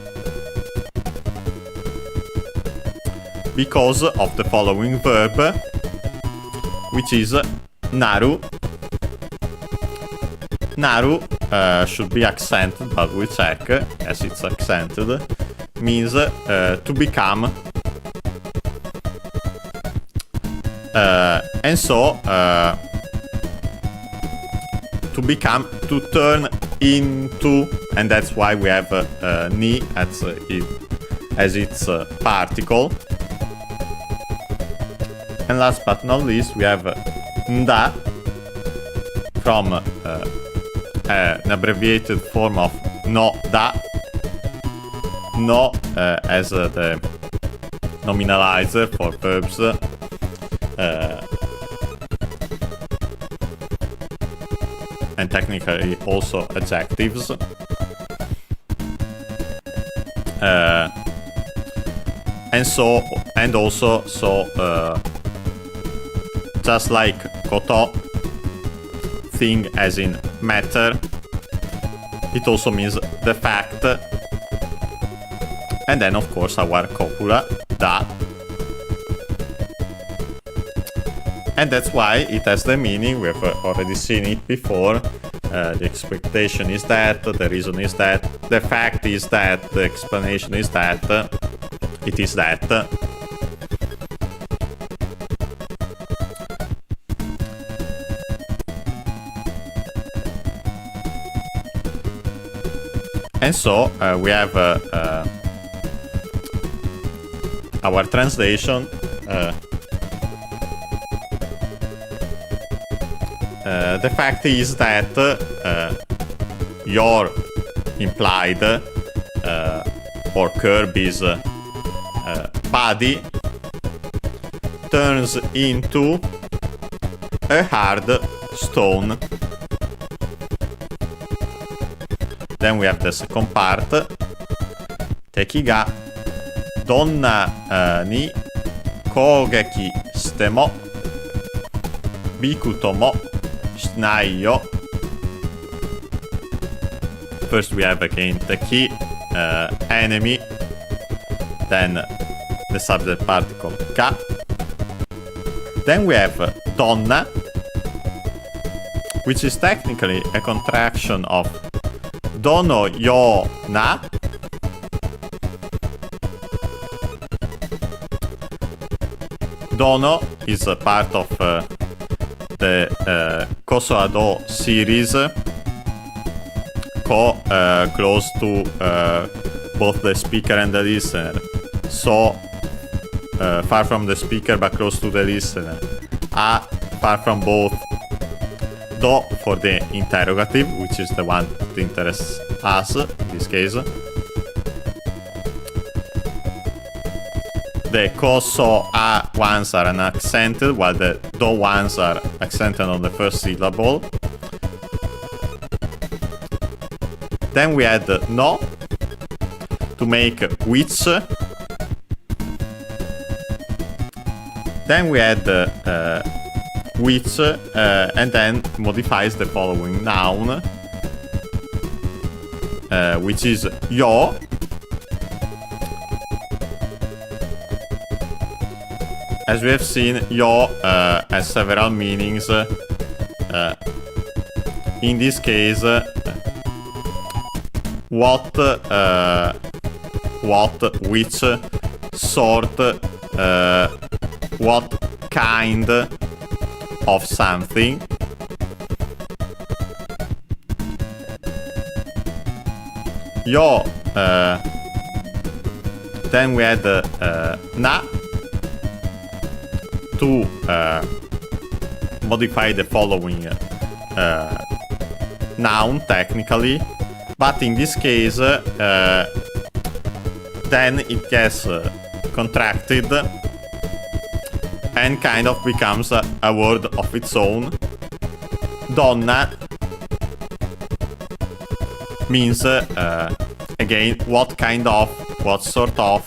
because of the following verb, which is naru. Naru should be accented, but we check, as it's accented, means to become. And so, to become, to turn into, and that's why we have ni as its particle. And last but not least, we have nda from an abbreviated form of no da. No as the nominalizer for verbs. And technically also adjectives. And also just like koto, thing as in matter, it also means the fact. And then of course our copula, da. And that's why it has the meaning, we've already seen it before. The expectation is that, the reason is that, the fact is that, the explanation is that, it is that. And so we have our translation. The fact is that your implied or Kirby's body turns into a hard stone. Then we have the second part. Teki ga donna ni kogeki shite mo bikuto mo shinai yo. First we have again teki, enemy. Then the subject particle ga. Then we have donna, which is technically a contraction of dono yo na. Dono is a part of the Kosoado series, close to both the speaker and the listener. So far from the speaker but close to the listener. A far from both. Do for the interrogative, which is the one that interests us in this case. The koso a ones are unaccented, while the do ones are accented on the first syllable. Then we add no to make which. Then we add which, and then modifies the following noun, which is yo. As we have seen, yo has several meanings. In this case, what, which, sort, what kind of something. Yo, then we add na to modify the following noun technically, but in this case then it gets contracted and kind of becomes a word of its own. Donna means again what kind of, what sort of.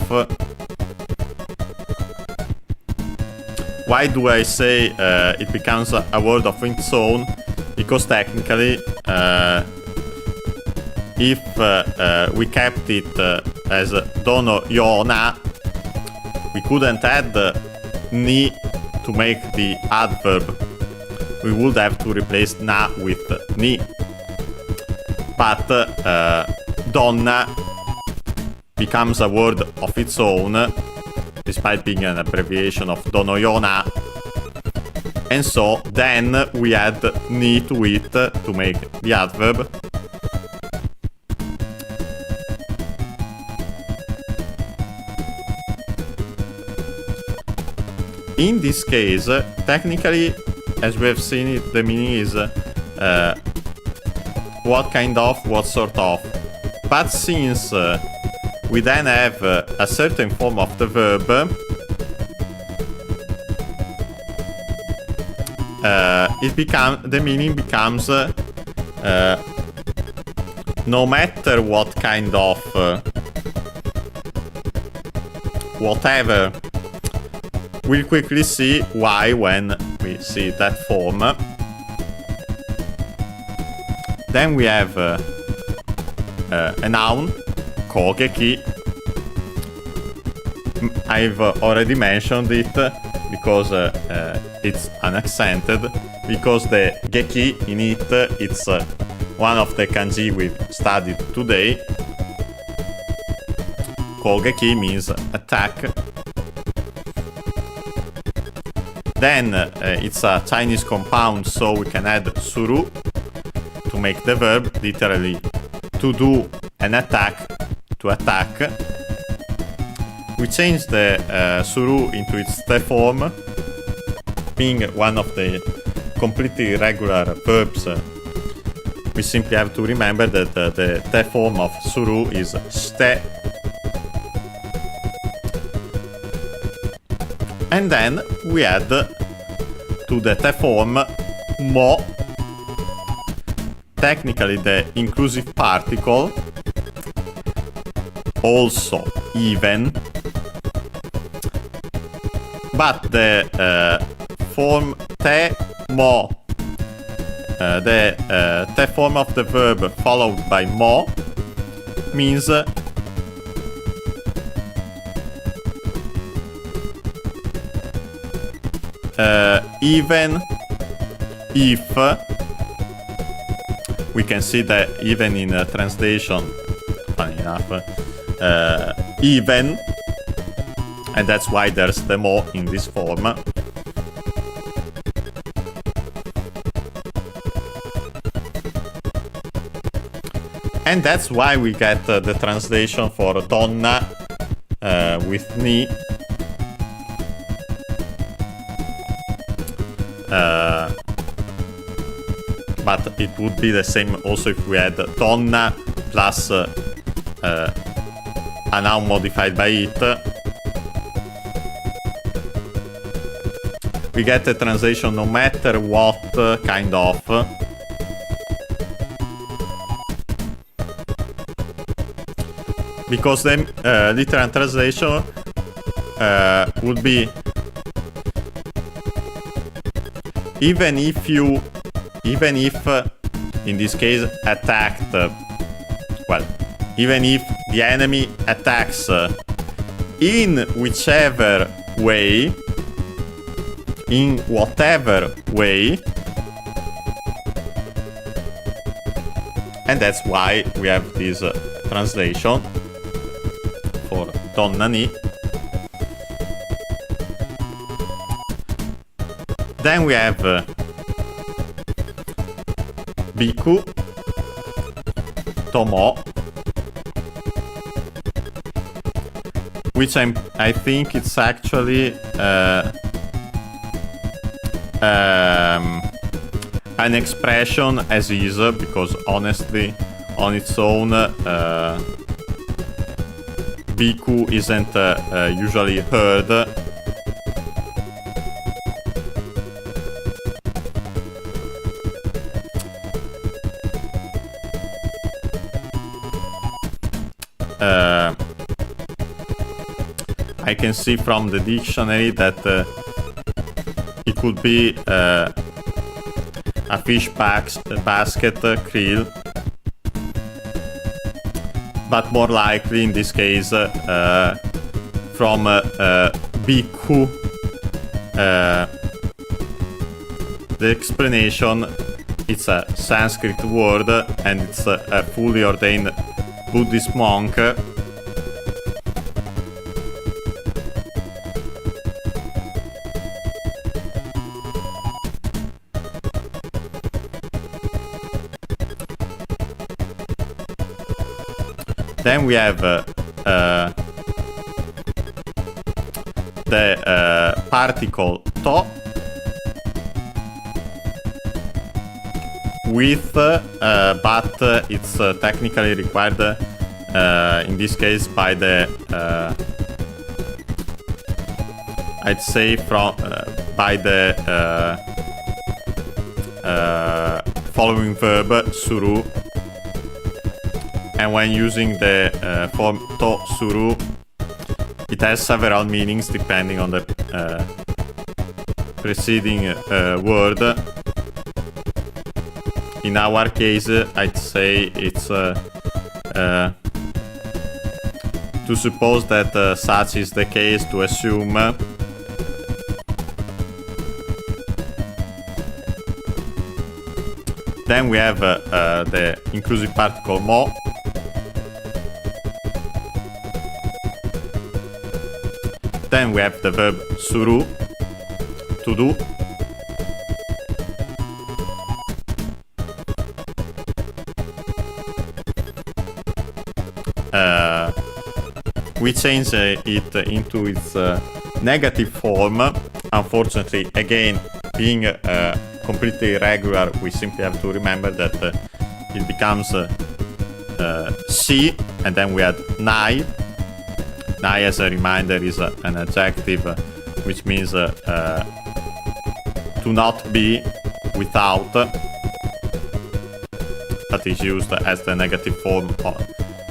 Why do I say it becomes a word of its own? Because technically if we kept it as dono yo na, we couldn't add ni to make the adverb. We would have to replace na with ni. But donna becomes a word of its own, despite being an abbreviation of dono yo na. And so then we add ni to it to make the adverb. in this case, technically, as we have seen it, the meaning is what kind of, what sort of. But since we then have a certain form of the verb, the meaning becomes no matter what kind of whatever. We'll quickly see why when we see that form. Then we have a noun, 攻撃. I've already mentioned it because it's unaccented, because the geki in it, it's one of the kanji we've studied today. Kogeki means attack. Then it's a Chinese compound, so we can add suru to make the verb, literally to do an attack, to attack. We change the suru into its te form, being one of the completely irregular verbs. We simply have to remember that the te form of suru is ste. And then we add to the te form mo, technically the inclusive particle, also even, but the form te mo, the te form of the verb followed by mo, means even if. We can see that even in translation, funny enough, even, and that's why there's the mo in this form. And that's why we get the translation for donna with ni. But it would be the same also if we had donna plus a noun modified by it. We get the translation no matter what kind of. Because the literal translation would be even if, in this case, attacked, well, even if the enemy attacks in whichever way, in whatever way, and that's why we have this translation for donna ni. Then we have biku, tomo, which I think it's actually an expression as is, because honestly, on its own, biku isn't usually heard. I can see from the dictionary that it could be a fish basket krill, but more likely in this case from biku. The explanation, it's a Sanskrit word and it's a fully ordained Buddhist monk. Then we have the particle to with, but it's technically required in this case by the I'd say from by the following verb suru, and when using the form to suru, it has several meanings depending on the preceding word. In our case, I'd say it's to suppose that such is the case, to assume then we have the inclusive particle mo, then we have the verb suru, to do, we change it into its negative form. Unfortunately, again, being completely irregular, we simply have to remember that it becomes si, and then we add nai. Nai, as a reminder, is an adjective which means to not be, without, that is used as the negative form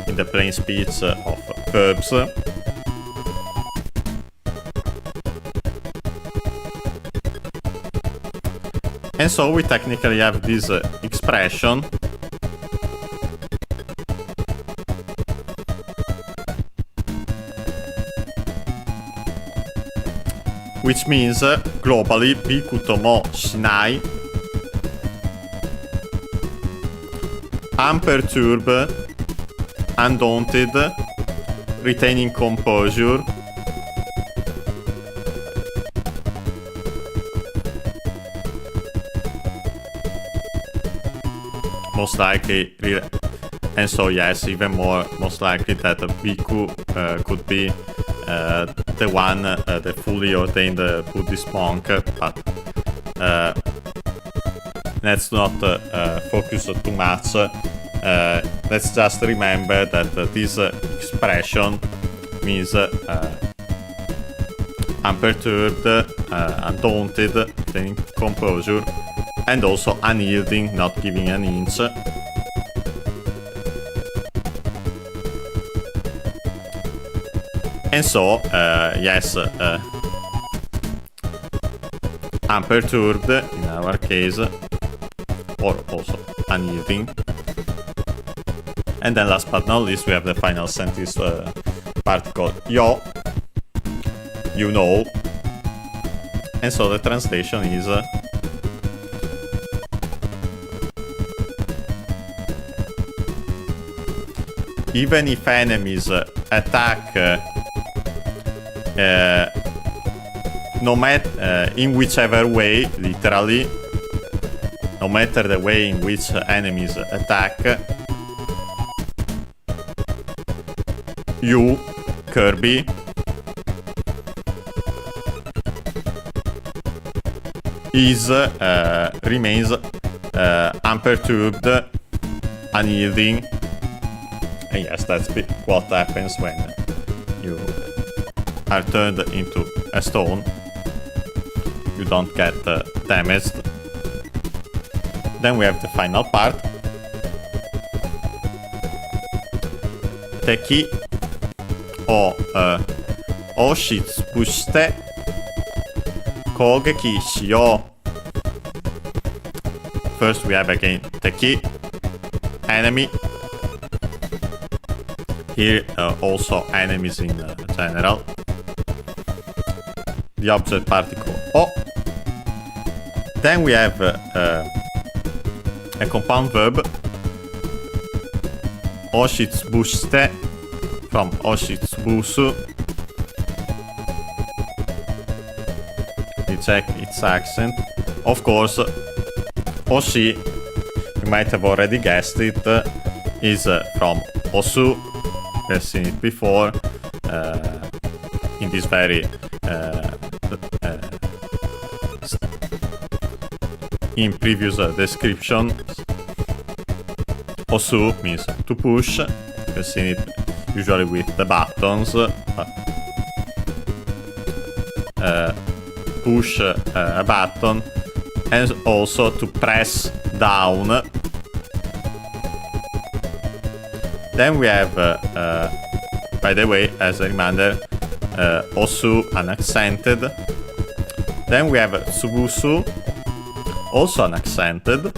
in the plain speech of verbs. And so we technically have this expression which means globally biku tomo shinai, unperturbed, undaunted, retaining composure, most likely, and so yes, even more most likely that Bhikkhu could be the one, the fully ordained Buddhist monk, but let's not focus too much. Let's just remember that this expression means unperturbed, undaunted, retaining composure, and also unyielding, not giving an inch. And so, yes, unperturbed in our case, or also unyielding. And then last but not least, we have the final sentence particle yo, you know. And so the translation is even if enemies attack no matter in whichever way, literally, no matter the way in which enemies attack, you, Kirby, remains unperturbed, unyielding. And yes, that's what happens when you are turned into a stone. You don't get damaged. Then we have the final part. Teki o oshitsubushite kogeki shiyou. First we have again Teki, enemy. Here also enemies in general. The object particle o. Then we have a compound verb oshitsubushite from oshitsubusu. You check its accent. Of course, oshi, you might have already guessed it, is from osu. We've seen it before in this very in previous description, osu means to push. You've seen it usually with the buttons. Push a button, and also to press down. Then we have, by the way, as a reminder, osu unaccented. Then we have tsubusu, also unaccented,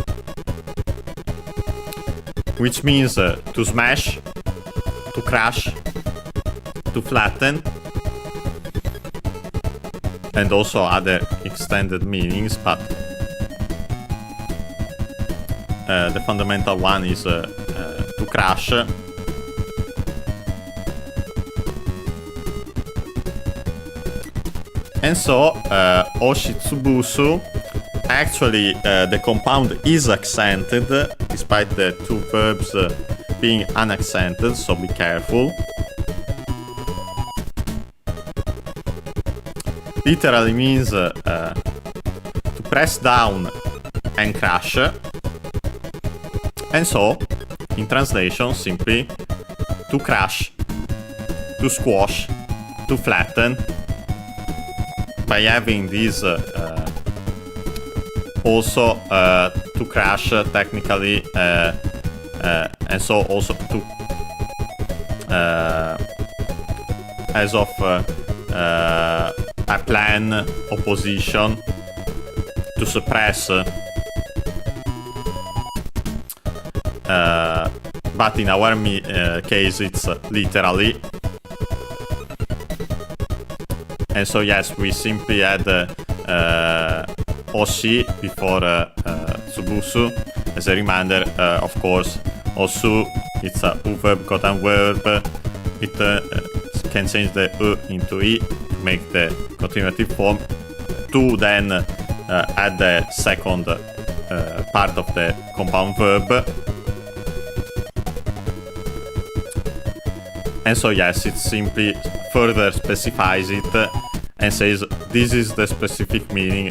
which means to smash, to crush, to flatten, and also other extended meanings, but the fundamental one is to crush. And so, oshitsubusu, actually the compound is accented, despite the two verbs being unaccented, so be careful. Literally means to press down and crush. And so, in translation, simply to crush, to squash, to flatten. By having this also to crush technically, and so also to as of a plan opposition, to suppress, but in our case it's literally. And so yes, we simply add oshi before tsubusu. As a reminder, of course, osu, it's a u-verb, gotan verb. It can change the u into i to make the continuative form. To then add the second part of the compound verb. And so yes, it simply further specifies it and says this is the specific meaning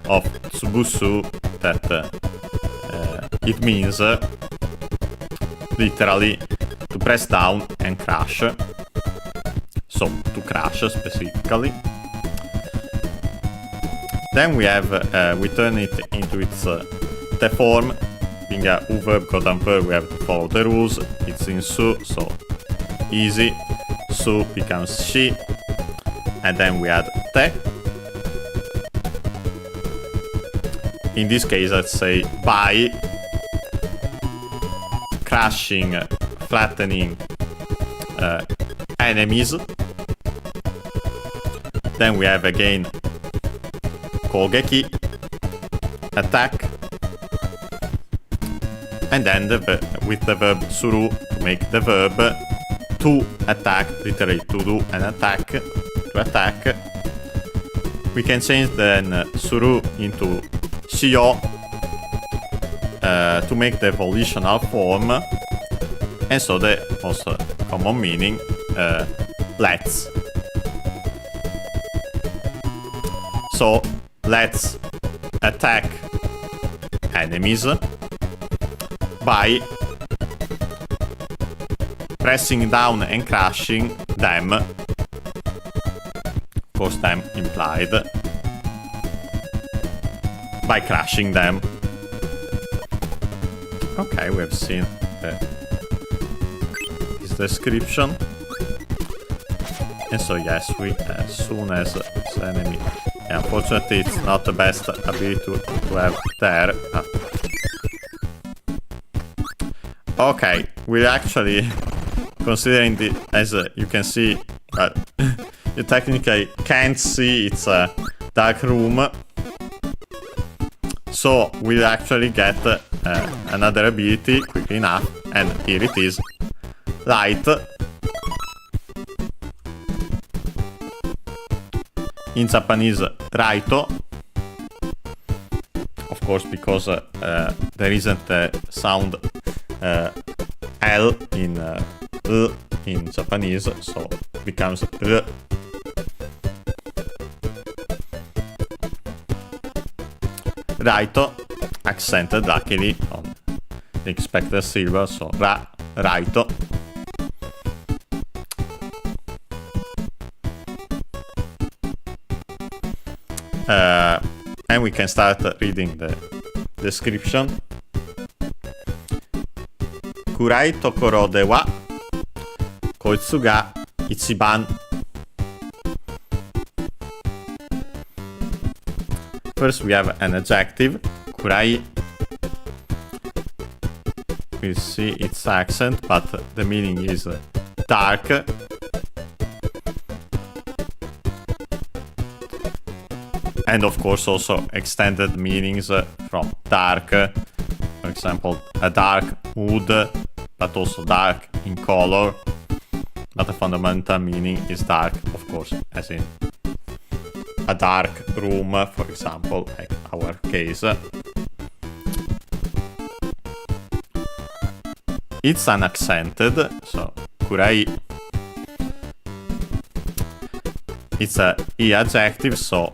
of tsubusu, that it means literally to press down and crush. So to crush specifically. Then we have we turn it into its the form. Being a u-verb, gotan verb, we have to follow the rules. It's in su, so easy. Su becomes shi, and then we add te. In this case, let's say by crushing, flattening enemies. Then we have again kogeki, attack, and then with the verb suru to make the verb to attack, literally to do an attack, to attack. We can change then suru into shio to make the volitional form, and so the most common meaning, let's. So let's attack enemies by pressing down and crushing them. Of course, them implied. By crushing them. Okay, we have seen this description. And so yes, we as soon as this enemy, unfortunately it's not the best ability to have there. Okay, we're actually considering the, as you can see, but you technically can't see, it's a dark room. So we'll actually get another ability quickly enough, and here it is, light. In Japanese, raito. Of course, because there isn't a sound L in in Japanese, so it becomes R. raito, accented luckily on the expected syllable, so raito. And we can start reading the description. Kurai tokoro de wa koitsu ga ichiban. First we have an adjective, kurai. We see its accent, but the meaning is dark. And of course also extended meanings from dark. For example, a dark mood, but also dark in color. But the fundamental meaning is dark, of course, as in a dark room, for example, like our case. It's unaccented, so kurai. It's a e adjective, so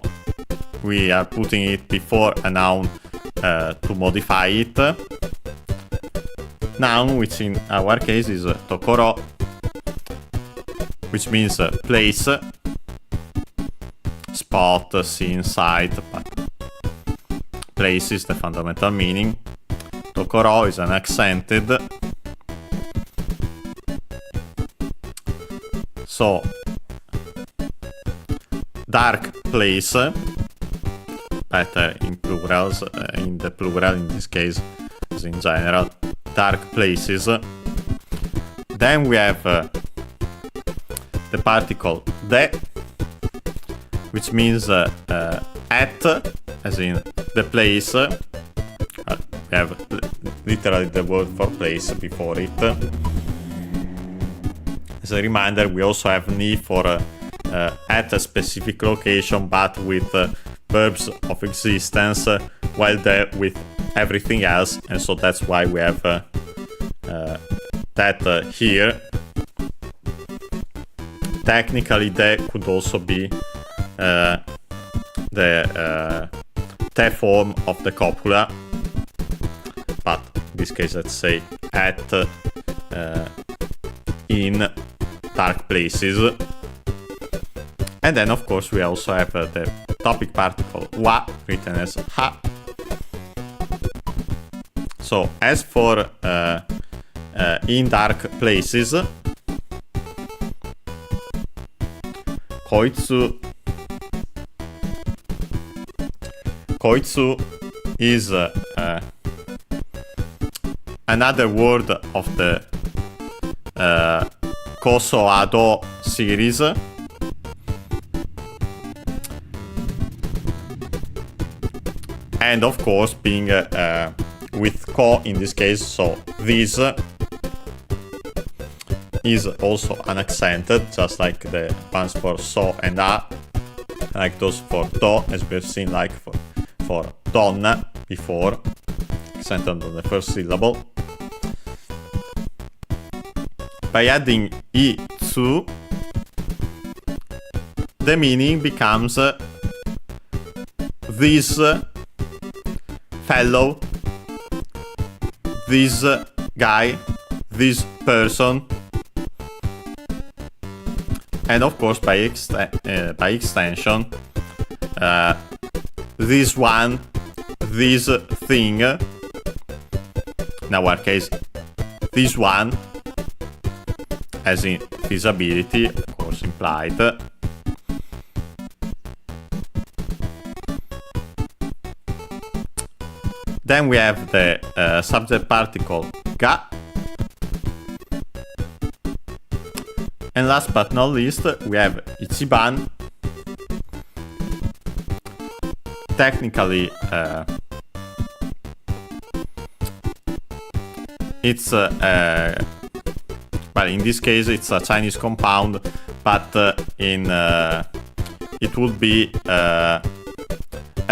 we are putting it before a noun to modify it. Noun, which in our case is tokoro, which means place, spot, scene, site, but place is the fundamental meaning. Tokoro is an accented. So, dark place, better in plurals, in the plural in this case, as in general, dark places. Then we have the particle de, which means at, as in the place. We have literally the word for place before it. As a reminder, we also have ni for at a specific location, but with verbs of existence, while de with everything else, and so that's why we have that here. Technically, de could also be the te form of the copula, but in this case, let's say at, in, dark places. And then, of course, we also have the topic particle wa, written as ha. So, as for in dark places, koitsu is another word of the Koso Ado series. And of course, being with ko in this case, so this is also unaccented, just like the ones for so and a, like those for do, as we've seen, like for donna before, accented on the first syllable. By adding i tsu, the meaning becomes this fellow, this guy, this person, and of course by extension, this one, this thing, in our case, this one, as in visibility, of course implied. Then we have the subject particle ga. And last but not least, we have ichiban. Technically, it's well, in this case it's a Chinese compound, but it would be a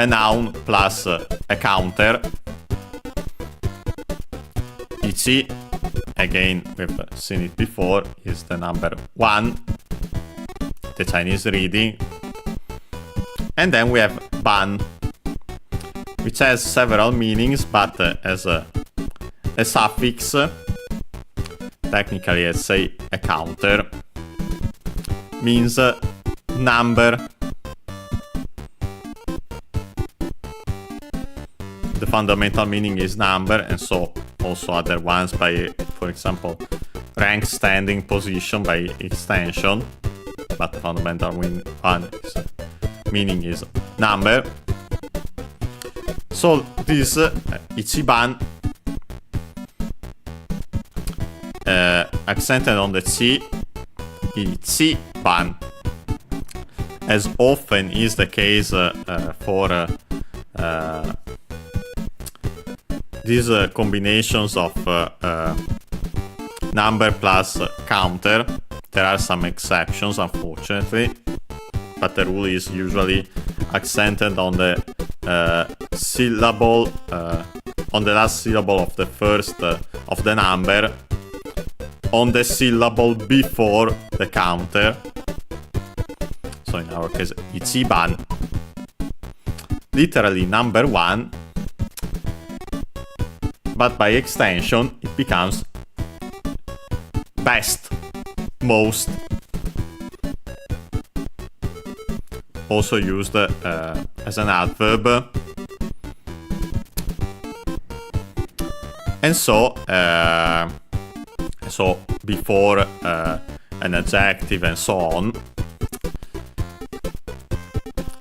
noun plus a counter. Ichi, again, we've seen it before, is the number 1, the Chinese reading. And then we have ban, which has several meanings, but as a suffix, technically let's say a counter, means number. The fundamental meaning is number, and so also other ones by, for example, rank, standing, position by extension, but the fundamental meaning is number. So this ichiban, accented on the chi, ichiban, as often is the case for these combinations of number plus counter. There are some exceptions, unfortunately, but the rule is usually accented on the syllable, on the last syllable of the first of the number, on the syllable before the counter. So in our case, ichiban, literally number one, but by extension it becomes best, most. Also used as an adverb. And so before an adjective and so on.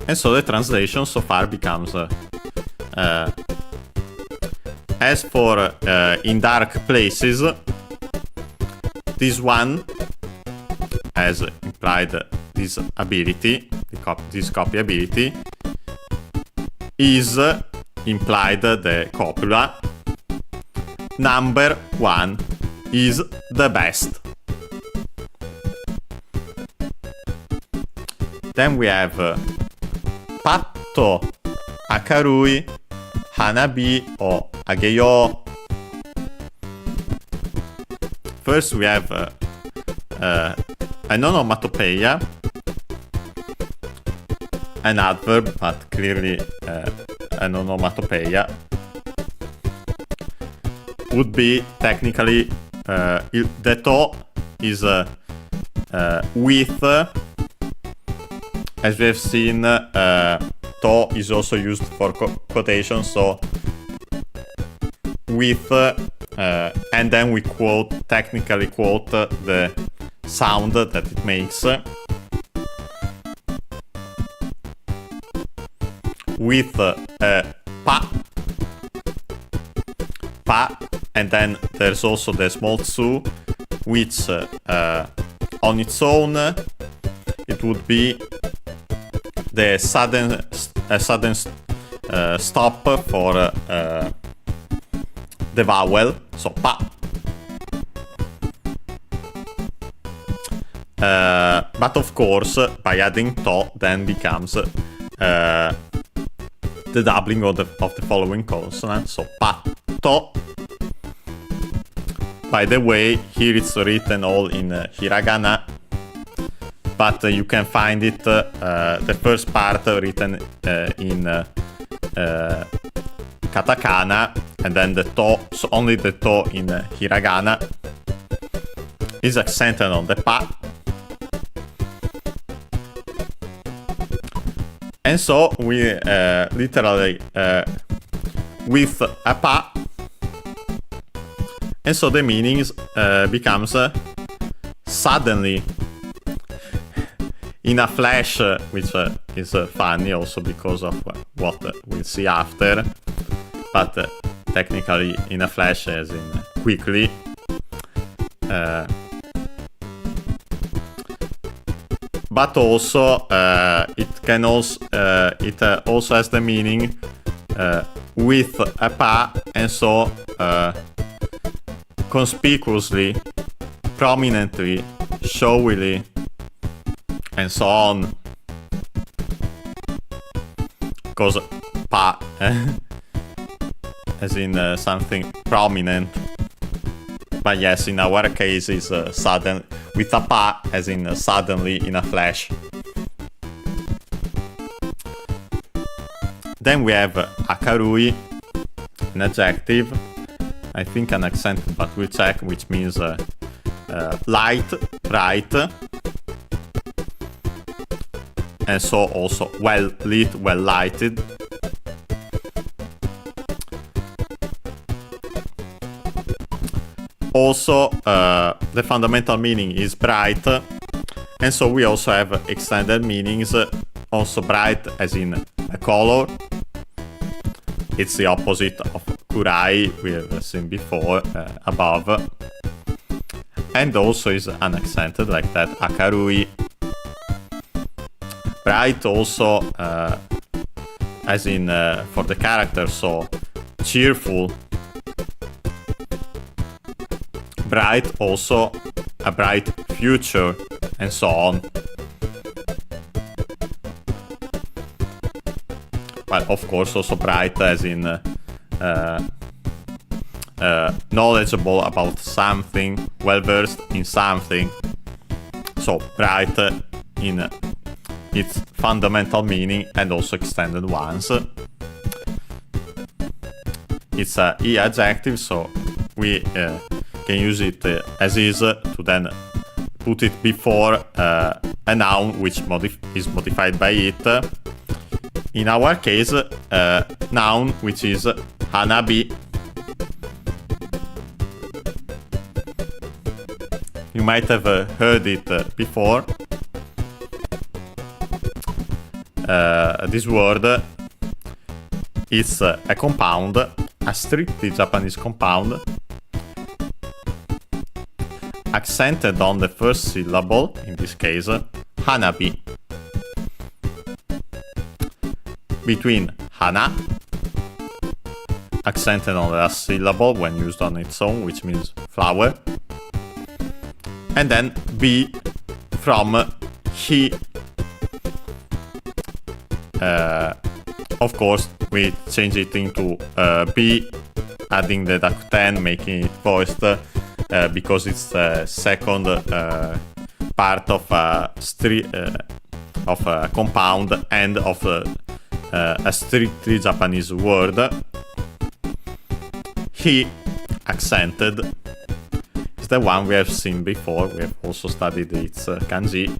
And so the translation so far becomes as for in dark places, this one has implied this ability, this copy ability, is implied the copula. Number one is the best. Then we have patto, akarui, hanabi or ageyo. First we have an onomatopoeia, an adverb, but clearly an onomatopoeia would be technically the to is with, as we have seen, to is also used for quotation, so with, and then we technically quote the sound that it makes. With pa, and then there's also the small tsu, which on its own it would be the sudden stop for the vowel, so pa. But of course, by adding to, then becomes the doubling of the following consonant, so pa, to. By the way, here it's written all in hiragana, but you can find it, the first part written in katakana, and then the to, so only the to in hiragana, is accented on the pa. And so we literally with a pa, and so the meanings becomes suddenly, in a flash, which is funny also because of what we'll see after, but technically in a flash as in quickly. But also it can also also has the meaning with a pa, and so conspicuously, prominently, showily, and so on. Because pa as in something prominent. But yes, in our case is sudden, with a pa as in suddenly, in a flash. Then we have akarui, an adjective. I think an accent, but we'll check, which means light, bright. And so also well lit, well lighted. Also, the fundamental meaning is bright, and so we also have extended meanings. Also bright as in a color. It's the opposite of kurai we have seen before, above. And also is unaccented like that, akarui. Bright also, as in for the character, so cheerful. Bright also, a bright future, and so on. But of course also bright as in knowledgeable about something, well versed in something. So bright in its fundamental meaning and also extended ones. It's a E adjective, so we can use it as is to then put it before a noun which is modified by it. In our case, noun which is hanabi. You might have heard it before. This word is a compound, a strictly Japanese compound, accented on the first syllable, in this case, hanabi. Between hana, accented on the last syllable when used on its own, which means flower, and then bi from hi. Of course, we change it into b, adding the dakuten, making it voiced, because it's the second part of a compound and of a strictly Japanese word. He, accented, is the one we have seen before. We have also studied its kanji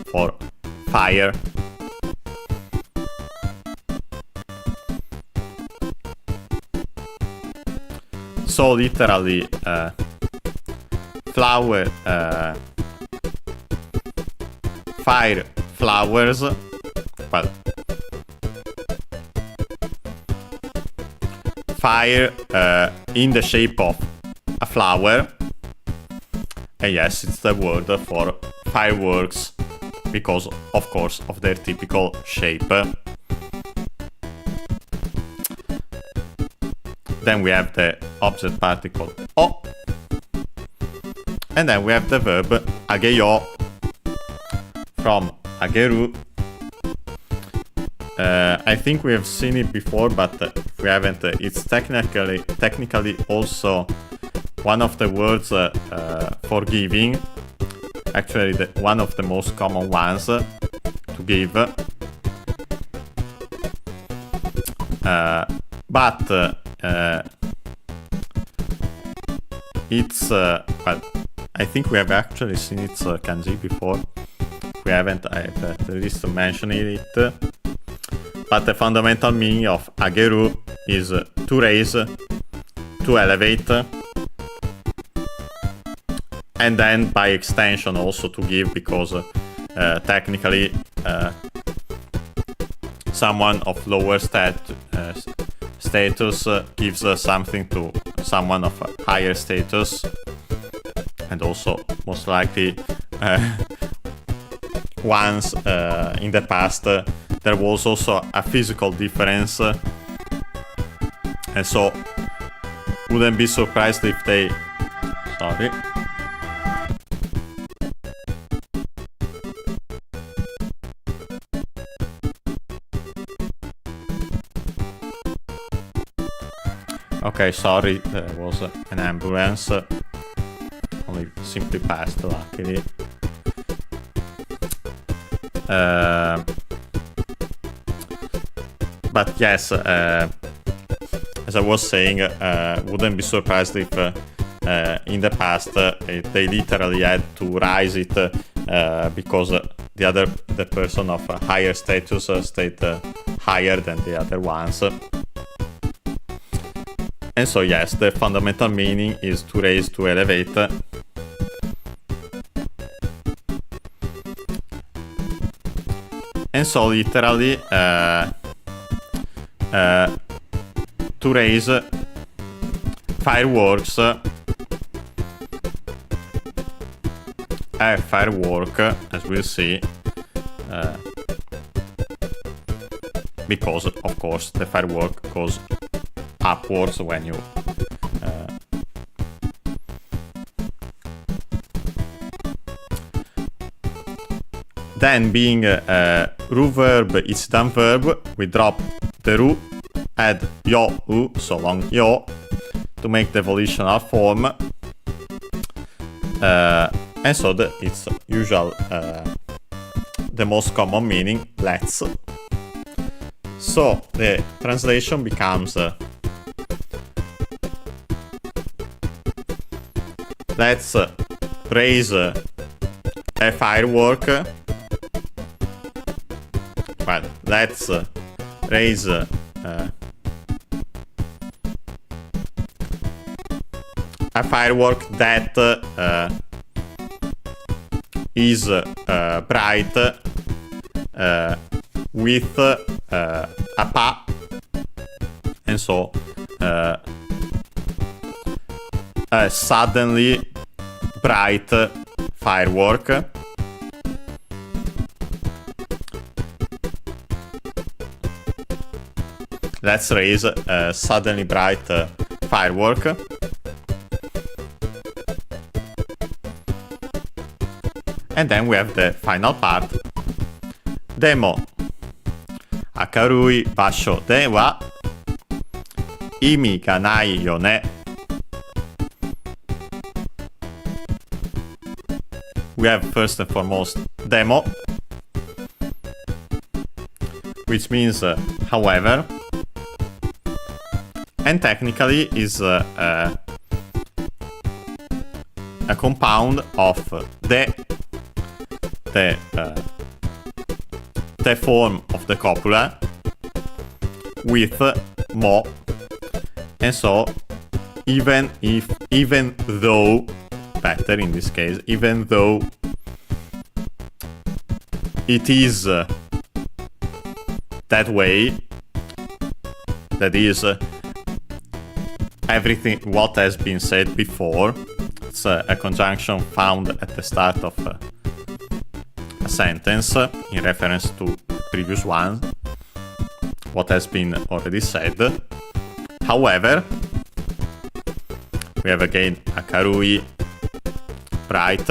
for fire. So literally, flower, fire, flowers, well, fire in the shape of a flower. And yes, it's the word for fireworks, because of course of their typical shape. Then we have the object particle o, and then we have the verb ageyo from ageru. I think we have seen it before, but if we haven't, it's technically also one of the words for giving. Actually, one of the most common ones to give. But it's well, I think we have actually seen its kanji before. If we haven't, I have at least mentioned it. But the fundamental meaning of ageru is to raise, to elevate, and then by extension also to give, because technically someone of lower status gives something to someone of higher status. And also most likely once in the past there was also a physical difference, and so wouldn't be surprised if they Okay, sorry, there was an ambulance. Only simply passed, luckily. But yes, as I was saying, wouldn't be surprised if in the past they literally had to rise it because the person of higher status stayed higher than the other ones. And so yes, the fundamental meaning is to raise, to elevate. And so literally to raise fireworks, a firework, as we'll see, because of course the firework goes upwards when you then being a ru verb, it's done verb, we drop the ru, add yo u, so long yo, to make the volitional form, and so it's usual, the most common meaning, let's. So the translation becomes let's raise a firework. Well, let's raise a firework that is bright with a pa, and so a suddenly bright firework. Let's raise a suddenly bright firework. And then we have the final part. Demo Akarui basho de wa imi ga nai yo ne. We have first and foremost demo, which means however, and technically is a compound of the form of the copula with mo, and so even though, better in this case, even though it is that way, that is everything what has been said before. It's a conjunction found at the start of a sentence in reference to previous one, what has been already said. However, we have again Akarui, bright.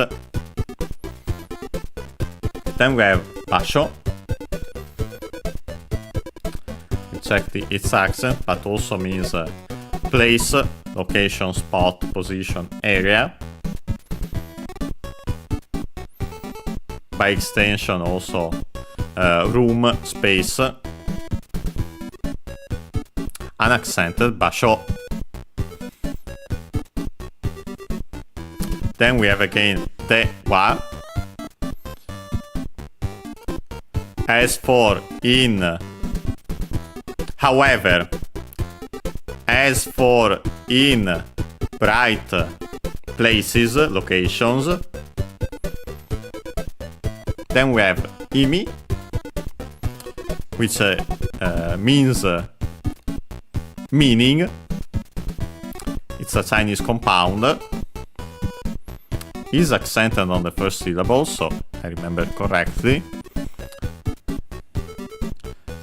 Then we have basho. We check its accent, but also means place, location, spot, position, area. By extension also room, space. Unaccented, basho. Then we have again de wa. As for in, however, as for in bright places, locations. Then we have imi, which means meaning. It's a Chinese compound. Is accented on the first syllable, so I remember correctly.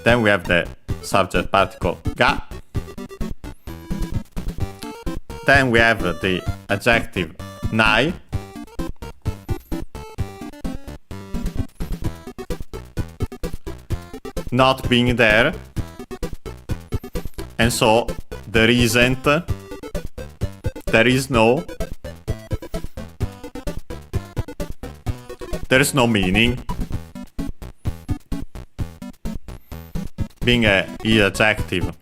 Then we have the subject particle ga. Then we have the adjective nai. Not being there. And so there isn't, there is no, there is no meaning. being a E adjective,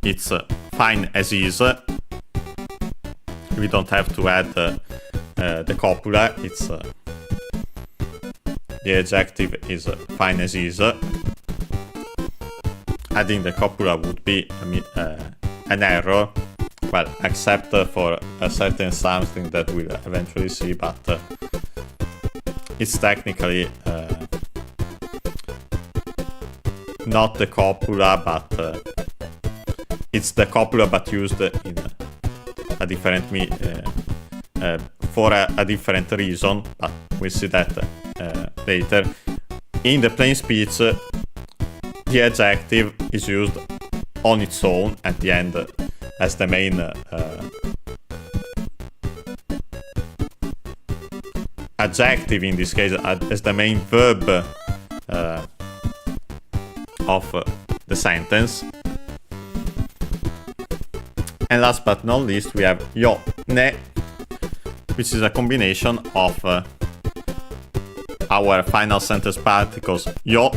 it's fine as is. We don't have to add the copula. It's the adjective is fine as is. Adding the copula would be an error. Well, except for a certain something that we'll eventually see, but it's technically not the copula, but it's the copula but used in a different for a different reason, but we'll see that later. In the plain speech, the adjective is used on its own at the end as the main adjective, in this case as the main verb of the sentence. And last but not least, we have yo, ne, which is a combination of our final sentence particles yo,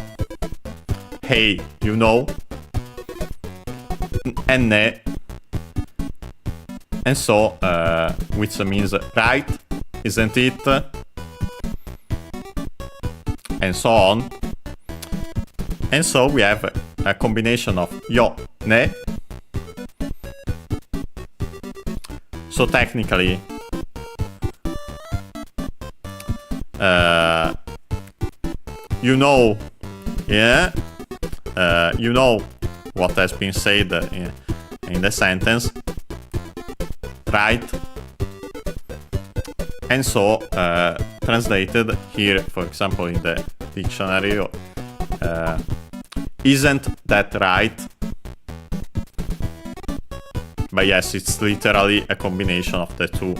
hey, you know, and ne, and so, which means right, isn't it? And so on. And so we have a combination of yo, ne. So technically, you know, yeah, you know what has been said in the sentence, right? And so, translated here, for example, in the dictionary, isn't that right? But yes, it's literally a combination of the two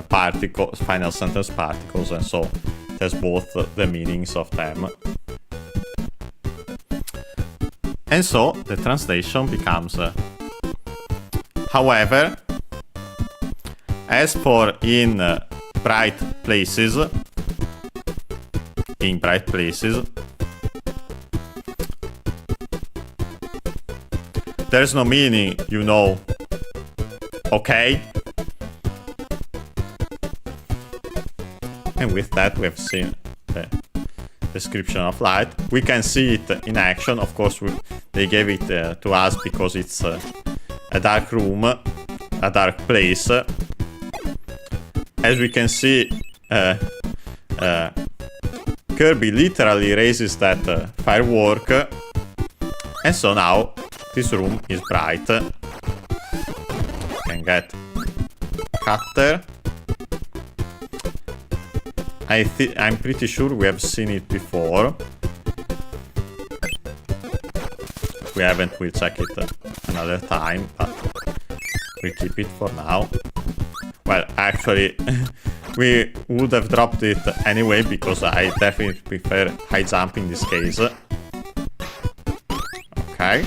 particles, final sentence particles, and so it has both the meanings of them. And so the translation becomes, however, as for in bright places, there's no meaning, you know, okay? And with that, we have seen the description of light. We can see it in action. Of course, they gave it to us because it's a dark room, a dark place. As we can see, Kirby literally raises that firework, and so now this room is bright. You can get cutter. I'm pretty sure we have seen it before. If we haven't, we'll check it another time, but we'll keep it for now. Well, actually, we would have dropped it anyway, because I definitely prefer high jump in this case. Okay.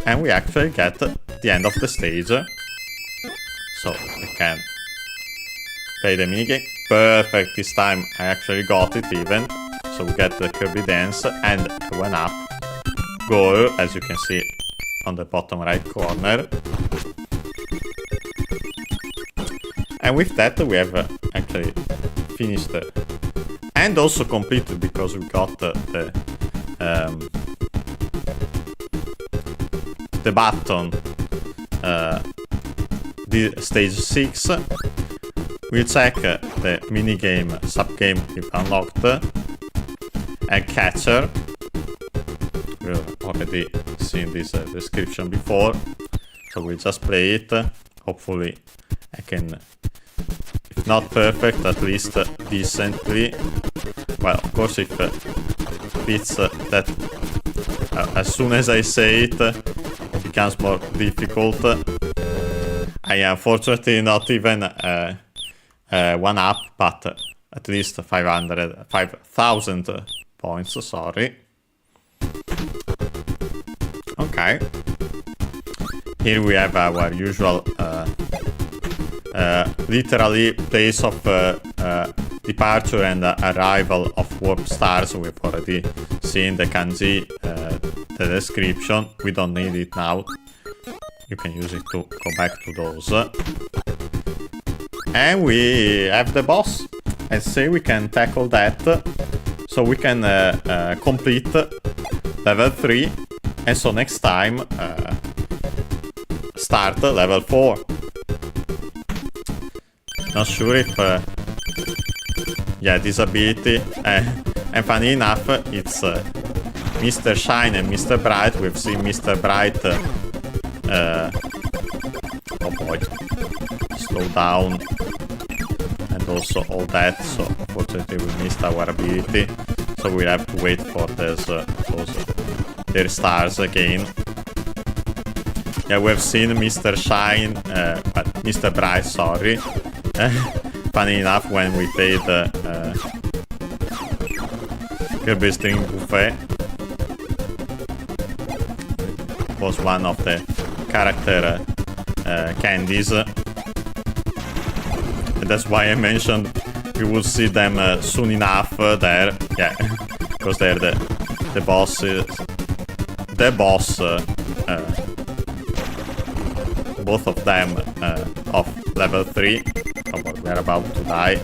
And we actually get the end of the stage. So, we can play the minigame. Perfect, this time I actually got it even. So we get the Kirby dance and a 1-up goal, as you can see on the bottom right corner. And with that we have actually finished and also completed, because we got the button, the stage 6. We'll check the minigame subgame if unlocked, and catcher. We've already seen this description before, so we'll just play it. Hopefully I can, if not perfect, at least decently. Well, of course, if it's that as soon as I say it, it becomes more difficult. I unfortunately not even 1-up, but at least 5,000 points, sorry. Okay. Here we have our usual literally place of departure and arrival of warp stars. We've already seen the kanji the description. We don't need it now. You can use it to go back to those. And we have the boss. Let's say we can tackle that. So we can complete level 3. And so next time, start level 4. Not sure if... yeah, this ability. And funny enough, it's Mr. Shine and Mr. Bright. We've seen Mr. Bright... oh boy. Slow down. And also all that. So unfortunately we missed our ability. So we have to wait for their stars again. Yeah, we've seen Mr. Shine, but Mr. Bright, sorry. Funny enough, when we played Kirby's Dream Buffet, was one of the character candies. And that's why I mentioned we will see them soon enough there. Yeah, because they're the bosses. The boss, both of them of level 3. Oh, but we're about to die.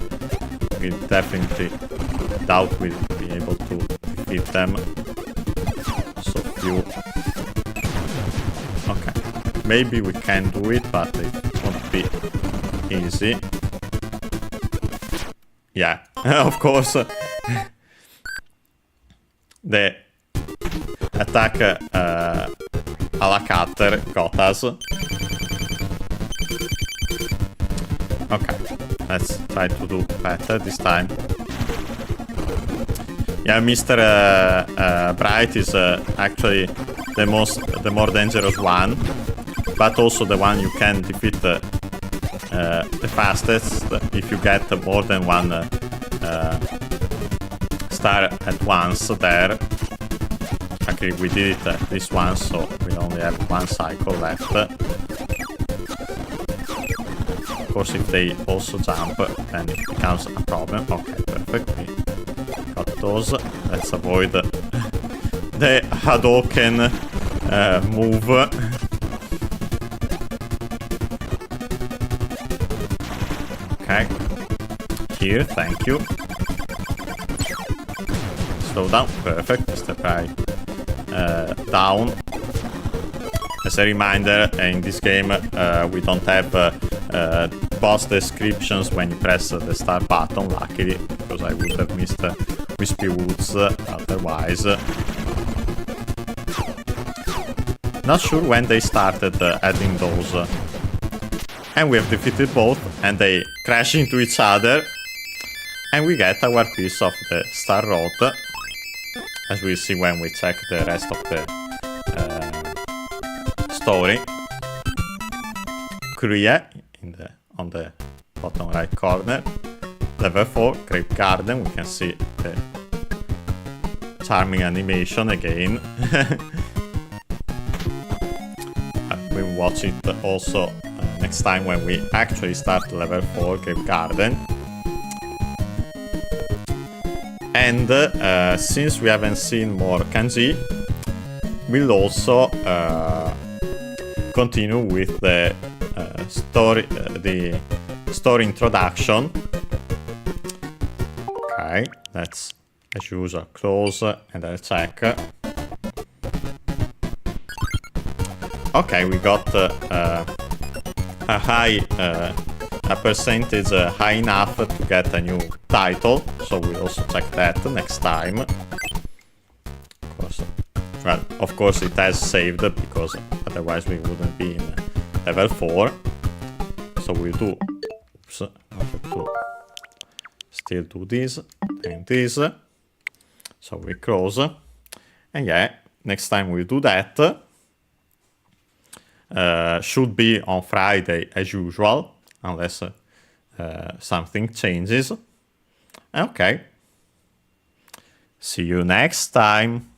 We definitely doubt we'll be able to defeat them. So few. Okay. Maybe we can do it, but it won't be easy. Yeah, of course. The attack a la cutter got us. Okay, let's try to do better this time. Yeah, Mr. Bright is actually the more dangerous one, but also the one you can defeat the fastest if you get more than one star at once there. Actually, we did it this one, so we only have one cycle left. Of course, if they also jump, then it becomes a problem. Okay, perfect. We got those. Let's avoid the Hadouken move. Okay. Here, thank you. Slow down. Perfect. Mr. Bright. Down. As a reminder, in this game we don't have boss descriptions when you press the start button, luckily, because I would have missed Wispy Woods otherwise. Not sure when they started adding those. And we have defeated both, and they crash into each other. And we get our piece of the Star Road, as we see when we check the rest of the story. Korea on the bottom right corner. Level 4, Grape Garden. We can see the charming animation again. We'll watch it also next time when we actually start level 4, Grape Garden. And since we haven't seen more Kanji, we'll also continue with the story introduction. Okay, let's, as usual, close and I'll check. Okay, we got a percentage high enough to get a new title, so we'll also check that next time. Of course, well, of course it has saved, because otherwise we wouldn't be in level 4. So we'll do, oops, I have to still do this and this. So we close, and yeah, next time we'll do that. Should be on Friday as usual, unless something changes. Okay. See you next time.